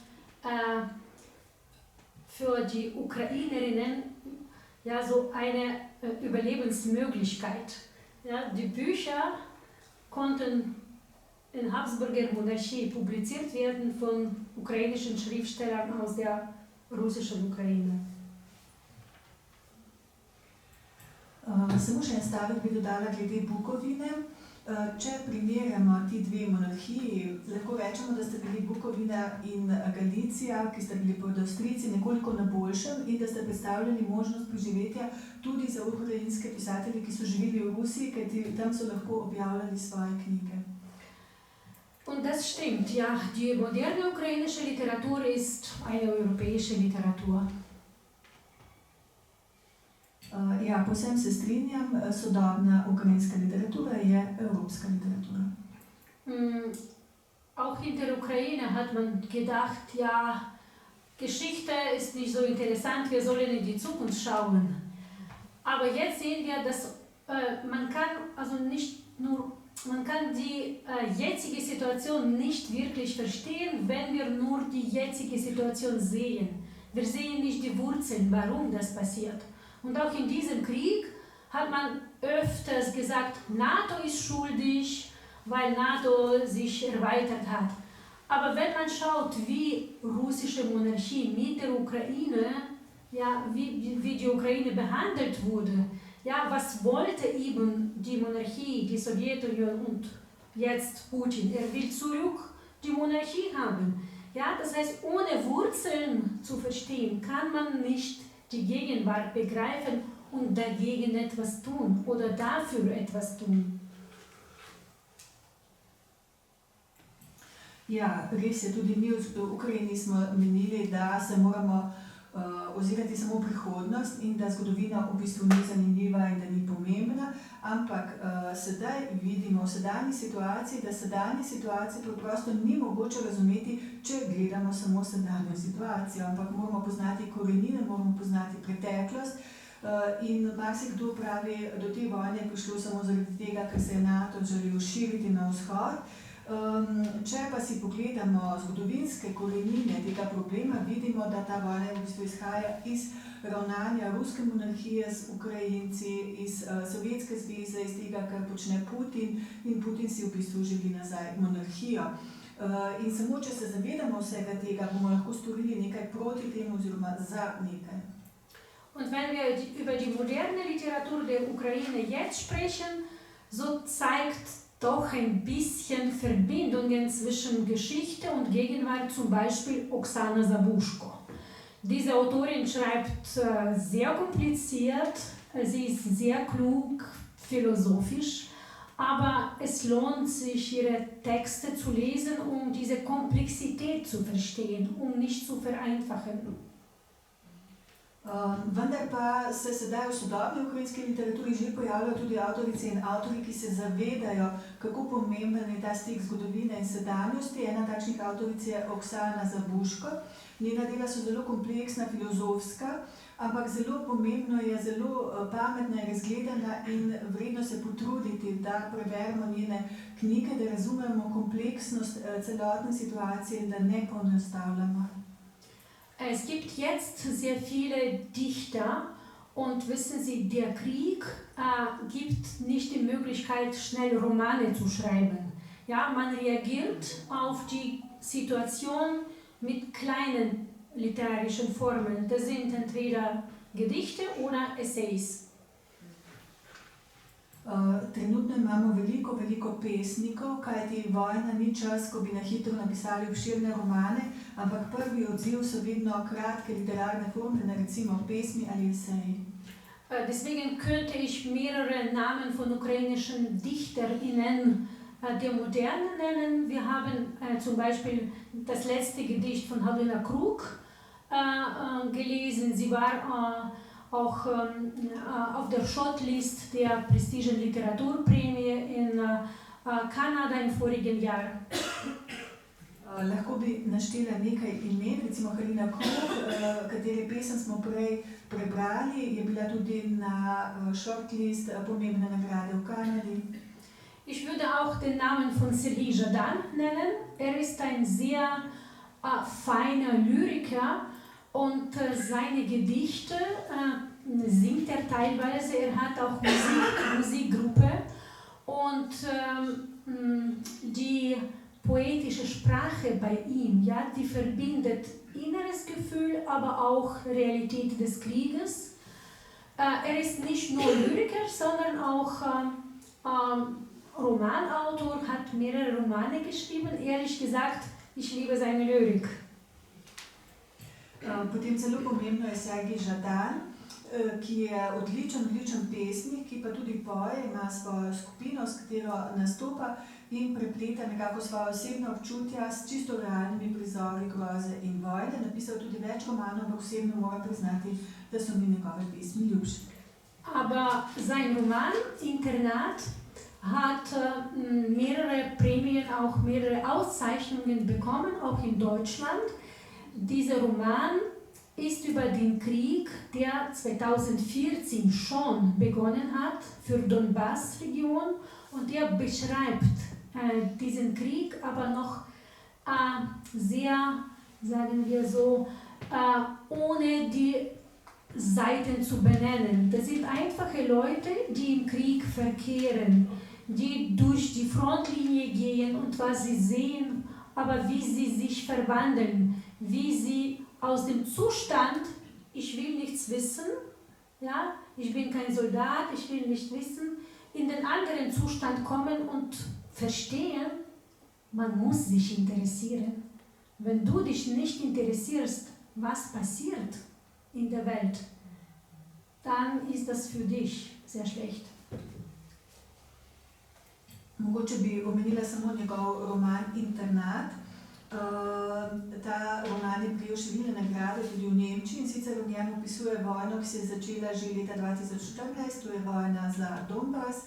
für die Ukrainerinnen ja so eine Überlebensmöglichkeit. Ja, die Bücher konnten in Habsburger Monarchie publiziert werden von ukrainischen Schriftstellern aus der russischen Ukraine. Samo še en stavek bi dodala glede Bukovine. Če primerjamo ti dve monarhiji, lahko rečemo, da sta bili Bukovina in Galicija, ki sta bili pod Avstrijci, nekoliko na boljšem in da sta predstavljali možnost preživetja tudi za ukrajinske pisatelje, ki so živeli v Rusiji, kajti tam so lahko objavljali svoje knjige. Und das stimmt, ja, die moderne ukrainische Literatur ist eine europäische Literatur. Ja, povsem se strinjam, sodobna ukrajinska literatura je evropska literatura. Auch in der Ukraine hat man gedacht, ja, Geschichte ist nicht so interessant, wir sollen in die Zukunft schauen. Aber jetzt sehen wir, dass man kann die jetzige Situation nicht wirklich verstehen, wenn wir nur die jetzige Situation sehen. Wir sehen nicht die Wurzeln, warum das passiert. Und auch in diesem Krieg hat man öfters gesagt, NATO ist schuldig, weil NATO sich erweitert hat. Aber wenn man schaut, wie russische Monarchie mit der Ukraine, ja, wie die Ukraine behandelt wurde, ja, was wollte eben die Monarchie, die Sowjetunion und jetzt Putin? Er will zurück die Monarchie haben. Ja, das heißt, ohne Wurzeln zu verstehen, kann man nicht die Gegenwart begreifen und dagegen etwas tun oder dafür etwas tun. Ja, res je, tudi mi v Ukrajini smo menili, da se moramo ozirati samo v prihodnost in da zgodovina v bistvu ni zanimiva in da ni pomembna, ampak sedaj vidimo v sedanji situaciji, da sedanji situaciji preprosto ni mogoče razumeti, če gledamo samo sedanjo situacijo, ampak moramo poznati korenine, moramo poznati preteklost. In marsikdo pravi, do te vojne je prišlo samo zaradi tega, ker se je NATO želel širiti na vzhod. Če pa si pogledamo zgodovinske korenine tega problema, vidimo, da ta vojna v bistvu izhaja iz ravnanja ruske monarhije z Ukrajinci, iz Sovjetske zveze, iz tega, kar počne Putin, in Putin si v bistvu želi nazaj monarhijo. In samo, če se zavedamo vsega tega, bomo lahko storili nekaj proti temu oziroma za nekaj. Und wenn wir über die moderne Literatur der Ukraine jetzt sprechen, so zeigt doch ein bisschen Verbindungen zwischen Geschichte und Gegenwart, zum Beispiel Oksana Zabushko. Diese Autorin schreibt sehr kompliziert, sie ist sehr klug, philosophisch, aber es lohnt sich, ihre Texte zu lesen, um diese Komplexität zu verstehen, um nicht zu vereinfachen. Vendar pa se sedaj v sodobni ukrajinski literaturi že pojavljajo tudi avtorice in avtori, ki se zavedajo, kako pomemben je ta stik zgodovine in sedanjosti. Ena takšnih avtoric je Oksana Zabushko. Njena dela so zelo kompleksna, filozofska, ampak zelo pomembno je, zelo pametna je, razgledana in vredno se potruditi, da preberemo njene knjige, da razumemo kompleksnost celotne situacije in da ne poenostavljamo. Es gibt jetzt sehr viele Dichter und wissen Sie, der Krieg gibt nicht die Möglichkeit, schnell Romane zu schreiben. Ja, man reagiert auf die Situation mit kleinen literarischen Formen. Das sind entweder Gedichte oder Essays. Trenutno imamo veliko pesnikov, kajti vojna ni čas, ko bi na hitro napisali obširne romane, ampak prvi odziv so vedno kratke literarne forme, recimo pesmi ali eseji. Deswegen könnte ich mehrere Namen von ukrainischen DichterInnen der Moderne nennen. Wir haben zum Beispiel das letzte Gedicht von Halina Kruk gelesen. Sie war auch auf der Shortlist der Prestigen Literaturprämie in Kanada im vorigen Jahr. Lahko bi naštela nekaj imen, recimo Halina Kruk, katere pesem smo prej prebrali, je bila tudi na shortlist pomembne nagrade v Kanadi. Ich würde auch den Namen von Serhij Zhadan nennen. Er ist ein sehr feiner Lyriker und seine Gedichte singt er teilweise. Er hat auch Musikgruppe und die poetische Sprache bei ihm, ja, die verbindet inneres Gefühl, aber auch Realität des Krieges. Er ist nicht nur Lyriker, sondern auch Romanautor, hat mehrere Romane geschrieben. Ehrlich gesagt, ich liebe seine Lyrik. Potem zelo pomembno je Serhij Zhadan, ki je odličen pesnik, ki pa tudi poje, ima svojo skupino, s katero nastopa in prepleta nekako svoje osebne občutja s čisto realnimi prizori groze in vojne. Napisal tudi več romanov, ampak osebno mora priznati, da so mi njegove pesmi ljubše. Aber sein Roman Internat hat mehrere Prämien, auch mehrere Auszeichnungen bekommen, auch in Deutschland. Dieser Roman ist über den Krieg, der 2014 schon begonnen hat für Donbass-Region, und der beschreibt diesen Krieg, aber noch sehr, sagen wir so, ohne die Seiten zu benennen. Das sind einfache Leute, die im Krieg verkehren, die durch die Frontlinie gehen und was sie sehen, aber wie sie sich verwandeln, wie sie aus dem Zustand, ich will nichts wissen, ja, ich bin kein Soldat, ich will nicht wissen, in den anderen Zustand kommen und verstehen, man muss sich interessieren. Wenn du dich nicht interessierst, was passiert in der Welt, dann ist das für dich sehr schlecht. Mogoče bi omenila samo njegov roman Internat. Ta roman je prijel številne nagrade tudi v Nemčiji in sicer v njem opisuje vojno, ki se je začela že leta 2014, to je vojna za Donbas.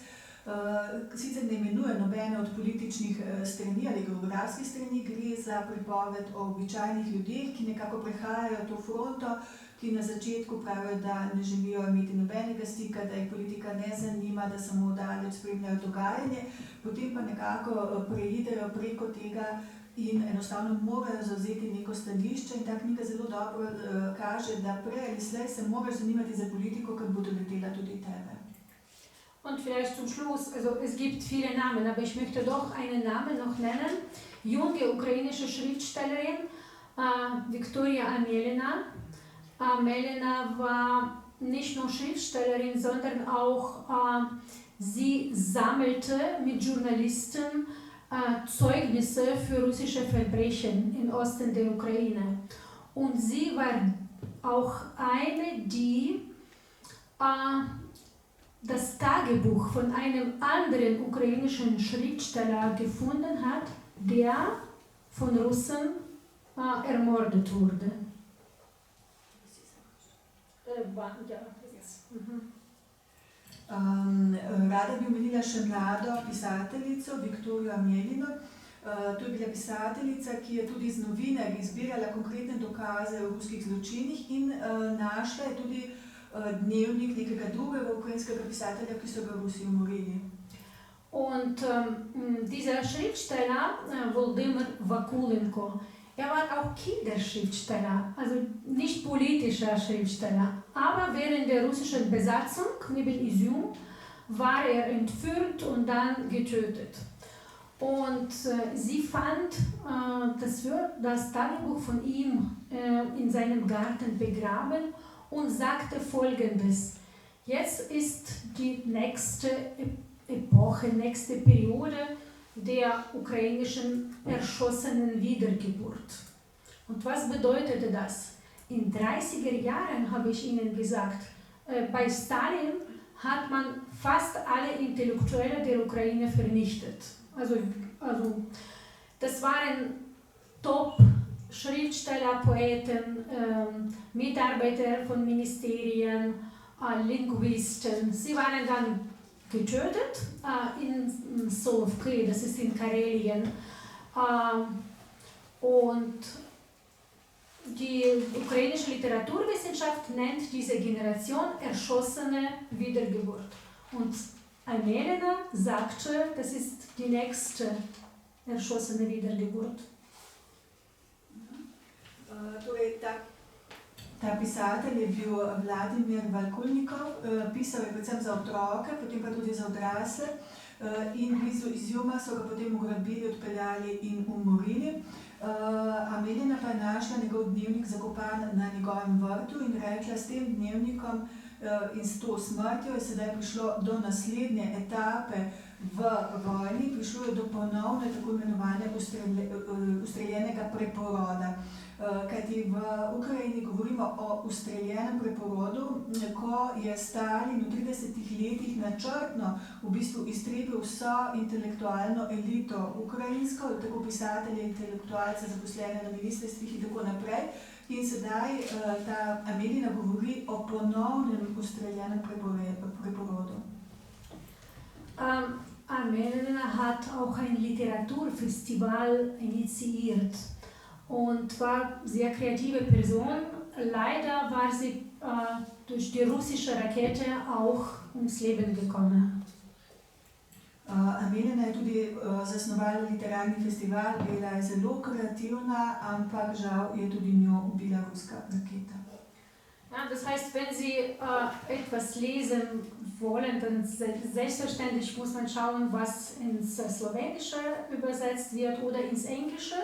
Sicer ne imenuje nobene od političnih strani ali geografskih strani, gre za pripoved o običajnih ljudeh, ki nekako prehajajo to fronto, ki na začetku pravijo, da ne želijo imeti nobenega stika, da jih politika ne zanima, da samo daleč spremljajo dogajanje, potem pa nekako preidejo preko tega in enostavno morajo zavzeti neko stališče in ta knjiga zelo dobro kaže, da prej ali slej se moraš zanimati za politiko, ker bo doletela tudi tebe. Und vielleicht zum Schluss, also es gibt viele Namen, aber ich möchte doch einen Namen noch nennen. Junge ukrainische Schriftstellerin Viktoria Amelina. Amelina war nicht nur Schriftstellerin, sondern auch sie sammelte mit Journalisten Zeugnisse für russische Verbrechen im Osten der Ukraine. Und sie war auch eine, die das Tagebuch von einem anderen ukrainischen Schriftsteller gefunden hat, der von Russen ermordet wurde. Rada bi omenila še mlado pisateljico Viktorijo Amelino. To je bila pisateljica, ki je tudi z novinarji zbirala konkretne dokaze o ruskih zločinih in našla je tudi dnevnik nekega drugega ukrajinskega pisatelja, ki so ga Rusi umorili. Und dieser Schriftsteller, Volodymyr Vakulenko, war auch Kinderschriftsteller, also nicht politischer Schriftsteller. Aber während der russischen Besatzung neben Izum war er entführt und dann getötet. Und sie fand das Tagebuch von ihm in seinem Garten begraben und sagte Folgendes: Jetzt ist die nächste Epoche, nächste Periode der ukrainischen erschossenen Wiedergeburt. Und was bedeutete das? In 30er Jahren, habe ich Ihnen gesagt, bei Stalin hat man fast alle Intellektuelle der Ukraine vernichtet. Also das waren Top-Schriftsteller, Poeten, Mitarbeiter von Ministerien, Linguisten. Sie waren dann getötet in Sovki, das ist in Karelien. Und die ukrainische Literaturwissenschaft nennt diese Generation erschossene Wiedergeburt. Und Amelina sagte, das ist die nächste erschossene Wiedergeburt. Ta pisatelj je bil Vladimir Vakulenko, pisal je predvsem za otroke, potem pa tudi za odrasle in blizu Izjuma so ga potem ugrabili, odpeljali in umorili. Amelina pa je našla njegov dnevnik zakopan na njegovem vrtu in rekla, s tem dnevnikom in s to smrtjo je sedaj prišlo do naslednje etape v vojni, prišlo je do ponovne tako imenovane ustreljenega preporoda. Kajti v Ukrajini govorimo o ustreljenem preporodu, ko je Stalin v 30 letih načrtno v bistvu iztrebil vso intelektualno elito ukrajinsko, tako pisatelje, intelektualce, zaposlene na ministrstvih in tako naprej. In sedaj ta Amelina govori o ponovnem ustreljenem preporodu. Amelina hat auch ein Literaturfestival initiiert und war sehr kreative Person. Leider war sie durch die russische Rakete auch ums Leben gekommen. Amelina je tudi zasnovala literarni festival, bila je zelo kreativna, ampak žal je tudi njo ubila ruska raketa. Ja, das heißt, wenn Sie etwas lesen wollen, dann selbstverständlich muss man schauen, was ins Slowenische übersetzt wird oder ins Englische.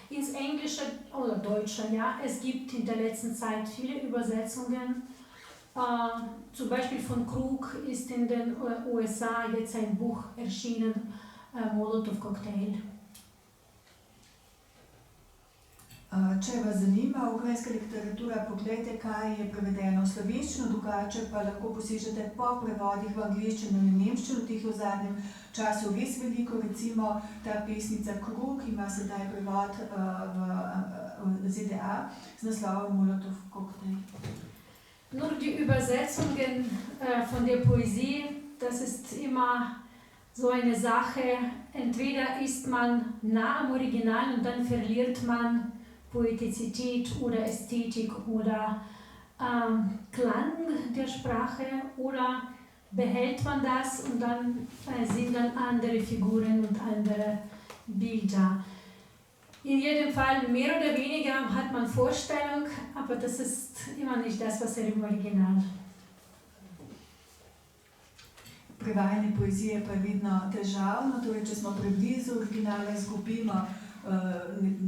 Ins Englische oder Deutsche, ja. Es gibt in der letzten Zeit viele Übersetzungen. Zum Beispiel von Krug ist in den USA jetzt ein Buch erschienen, Molotov Cocktail. Če vas zanima ukrajinska literatura, pogledajte, kaj je prevedeno v slovenščino, drugače pa lahko posežete po prevodih v angleščino in nemščino, teh je v zadnjem času res veliko, recimo ta pesnica Krog ima sedaj prevod v ZDA z naslovom Molotov Cocktail. Nur die Übersetzungen von der Poesie, das ist immer so eine Sache. Entweder ist man nah am Original und dann verliert man Poetizität oder Ästhetik oder Klang der Sprache, oder behält man das und dann sind dann andere Figuren und andere Bilder. In jedem Fall mehr oder weniger hat man Vorstellung, aber das ist immer nicht das, was im Original. Prevajanje poezije pa je vedno težavno, torej če smo preblizu originala, izgubimo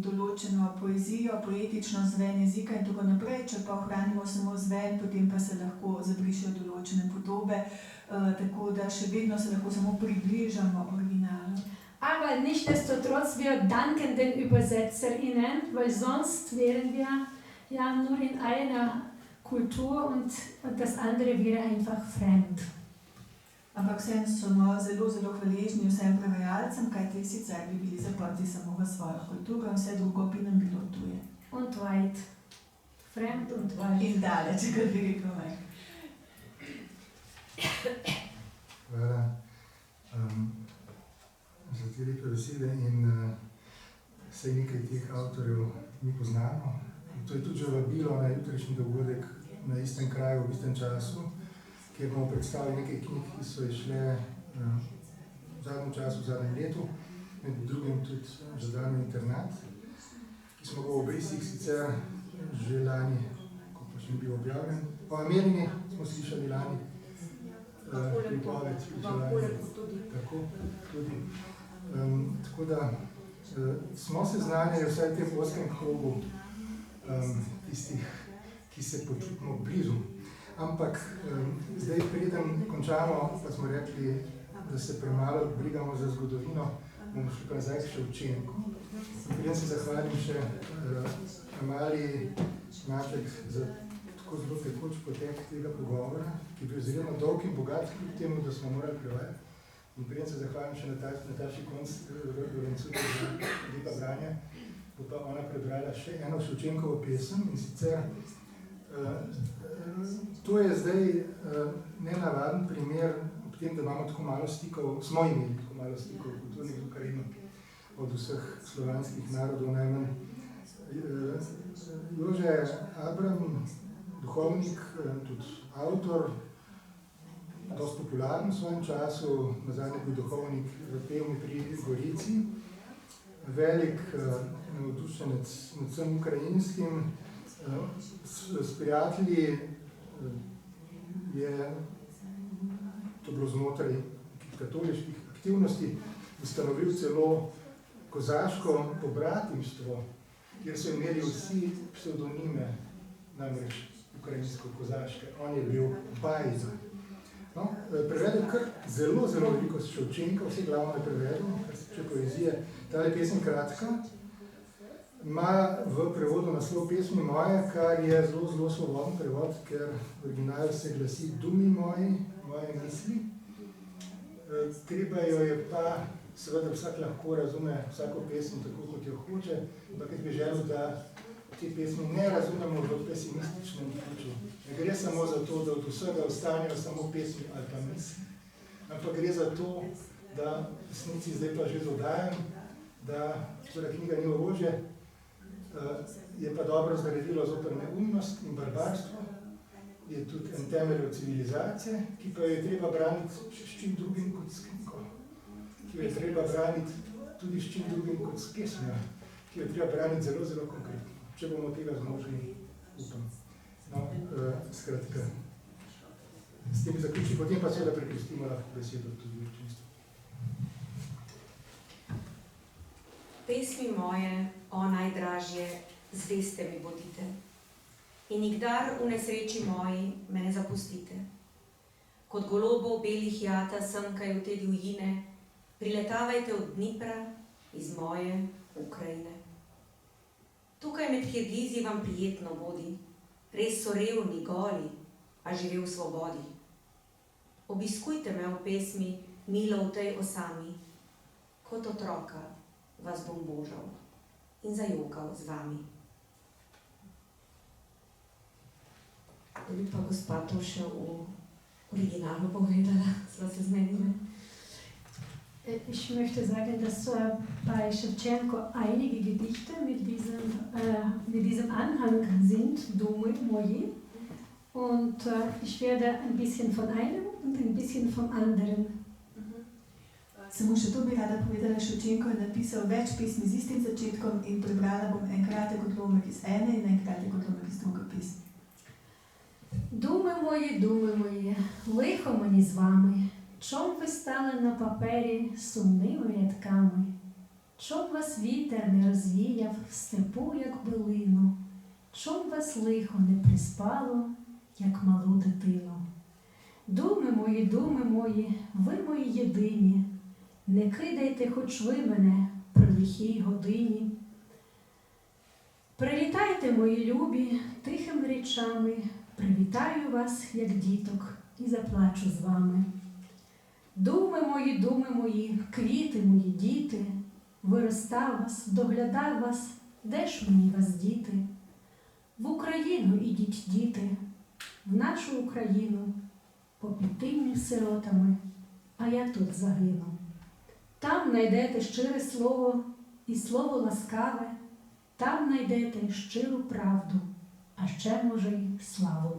določeno poezijo, poetično zven jezika in tako naprej, če pa ohranimo samo zven, potem pa se lahko zabrišejo določene podobe, tako da še vedno se lahko samo približamo originalu. Aber nichtsdestotrotz, wir danken den ÜbersetzerInnen, weil sonst wären wir ja nur in einer Kultur und das andere wäre einfach fremd. Ampak vsem smo zelo, zelo hvaležni vsem prevajalcem, kajti sicer bi bili zaprti samo v svojo kulturo in vse drugo bi nam bilo tuje. Und weit. Fremd und weit. In daleč, kot bi rekel Mike. Hvala za te lepe besede in saj nekaj teh avtorjev mi poznamo. To je tudi že vabilo na jutrišnji dogodek na istem kraju, v istem času, kjer bomo predstavili nekaj knjig, ki so išle v zadnjem času, v zadnjem letu, med drugim tudi Žadanov internat, ki smo ga v obrisih sicer že lani, ko pa še ni bil objavljen. O Amelini smo slišali lani pripoved, tako tudi. Tako da smo seznanjali vsaj v tem ozkem krogu tistih, ki se počutimo blizu. Ampak zdaj preden končamo, pa smo rekli, da se premalo brigamo za zgodovino, bomo šli pa nazaj še učenko. Preden se zahvalim še Amaliji Maček za tako zelo tekoč potek tega pogovora, ki je bil zelo dolg in bogat, kljub temu, da smo morali prevajati. In preden se zahvalim še Nataši Konc-Lorencu za lepa branja, bo pa ona prebrala še eno Ševčenkovo pesem, in sicer to je zdaj nenavaden primer ob tem, da imamo tako malo stikov, smo imeli tako malo stikov kulturnih z Ukrajino od vseh slovanskih narodov najmanj. Jože Abram, duhovnik, tudi avtor, dosti popularen v svojem času, nazadnje bil duhovnik v Pevni pri Gorici, velik navdušenec nad vsem ukrajinskim, s prijatelji je, to bilo znotraj katoliških aktivnosti, ustanovil celo kozaško pobratimstvo, kjer so imeli vsi pseudonime, namreč ukrajinsko-kozaške. On je bil Bajza. No, prevedel kar zelo, zelo veliko Ševčenka, vse glavno je prevedel, kar se tiče poezije. Tale pesem kratka, ima v prevodu naslov Pesmi moje, kar je zelo, zelo svoboden prevod, ker original se glasi Dumi moji, moje misli. Treba jo je pa, seveda vsak lahko razume vsako pesem tako, kot jo hoče, ampak jaz bi želel, da te pesmi ne razumemo v pesimističnem ključu. Ne gre samo za to, da od vsega ostanejo samo pesmi ali pa misli, ampak gre za to, da v resnici zdaj pa že dodajam, da knjiga ni orožje, je pa dobro zgradilo zoper neumnost in barbarstvo, je tudi en temelj civilizacije, ki pa jo je treba braniti s čim drugim kot s knjigo, ki jo je treba braniti tudi s čim drugim kot s pesmijo, ki jo je treba braniti zelo, zelo konkretno, če bomo tega zmožni, upam. No, skratka, s tem zaključim, potem pa seveda prepustimo lahko besedo tudi v občinstvu. Pesmi moje, o najdražje, zveste mi bodite. In nikdar v nesreči moji me ne zapustite. Kot golobov belih jata semkajo te divjine, priletavajte od Dnipra iz moje Ukrajine. Tukaj med Kirgizi vam prijetno bodi. Res so revni, goli, a žive v svobodi. Obiskujte me v pesmi, milo v tej osami. Kot otroka vas bom božal in zajokal z vami. Da bi pa gospa to še v originalu povedala, sva se zmenila. Ich möchte sagen, dass bei Schewtschenko einige Gedichte mit diesem Anhang sind, Dumy moji. Und ich werde ein bisschen von einem und ein bisschen vom anderen. Samo še to bi rada povedala, Ševčenko je napisal več pesmi z istim začetkom in prebrala bom en kratek odlomek iz ene in en kratek odlomek iz druge pesmi. Думи мої, лихо мені з вами, чом ви стали на папері сумними рядками, чом вас вітер не розвіяв в степу, як билину, чом вас лихо не приспало, як малу дитину. Думи мої, ви мої єдині, не кидайте хоч ви мене при лихій годині. Прилітайте, мої любі, тихими річами, привітаю вас, як діток, і заплачу з вами. Думи мої, квіти мої, діти, виростав вас, доглядав вас, де ж мені вас діти? В Україну ідіть, діти, в нашу Україну, по підтинню сиротами, а я тут загину. Там знайдете щире слово і слово ласкаве, там знайдете щиру правду, а ще, може, й славу.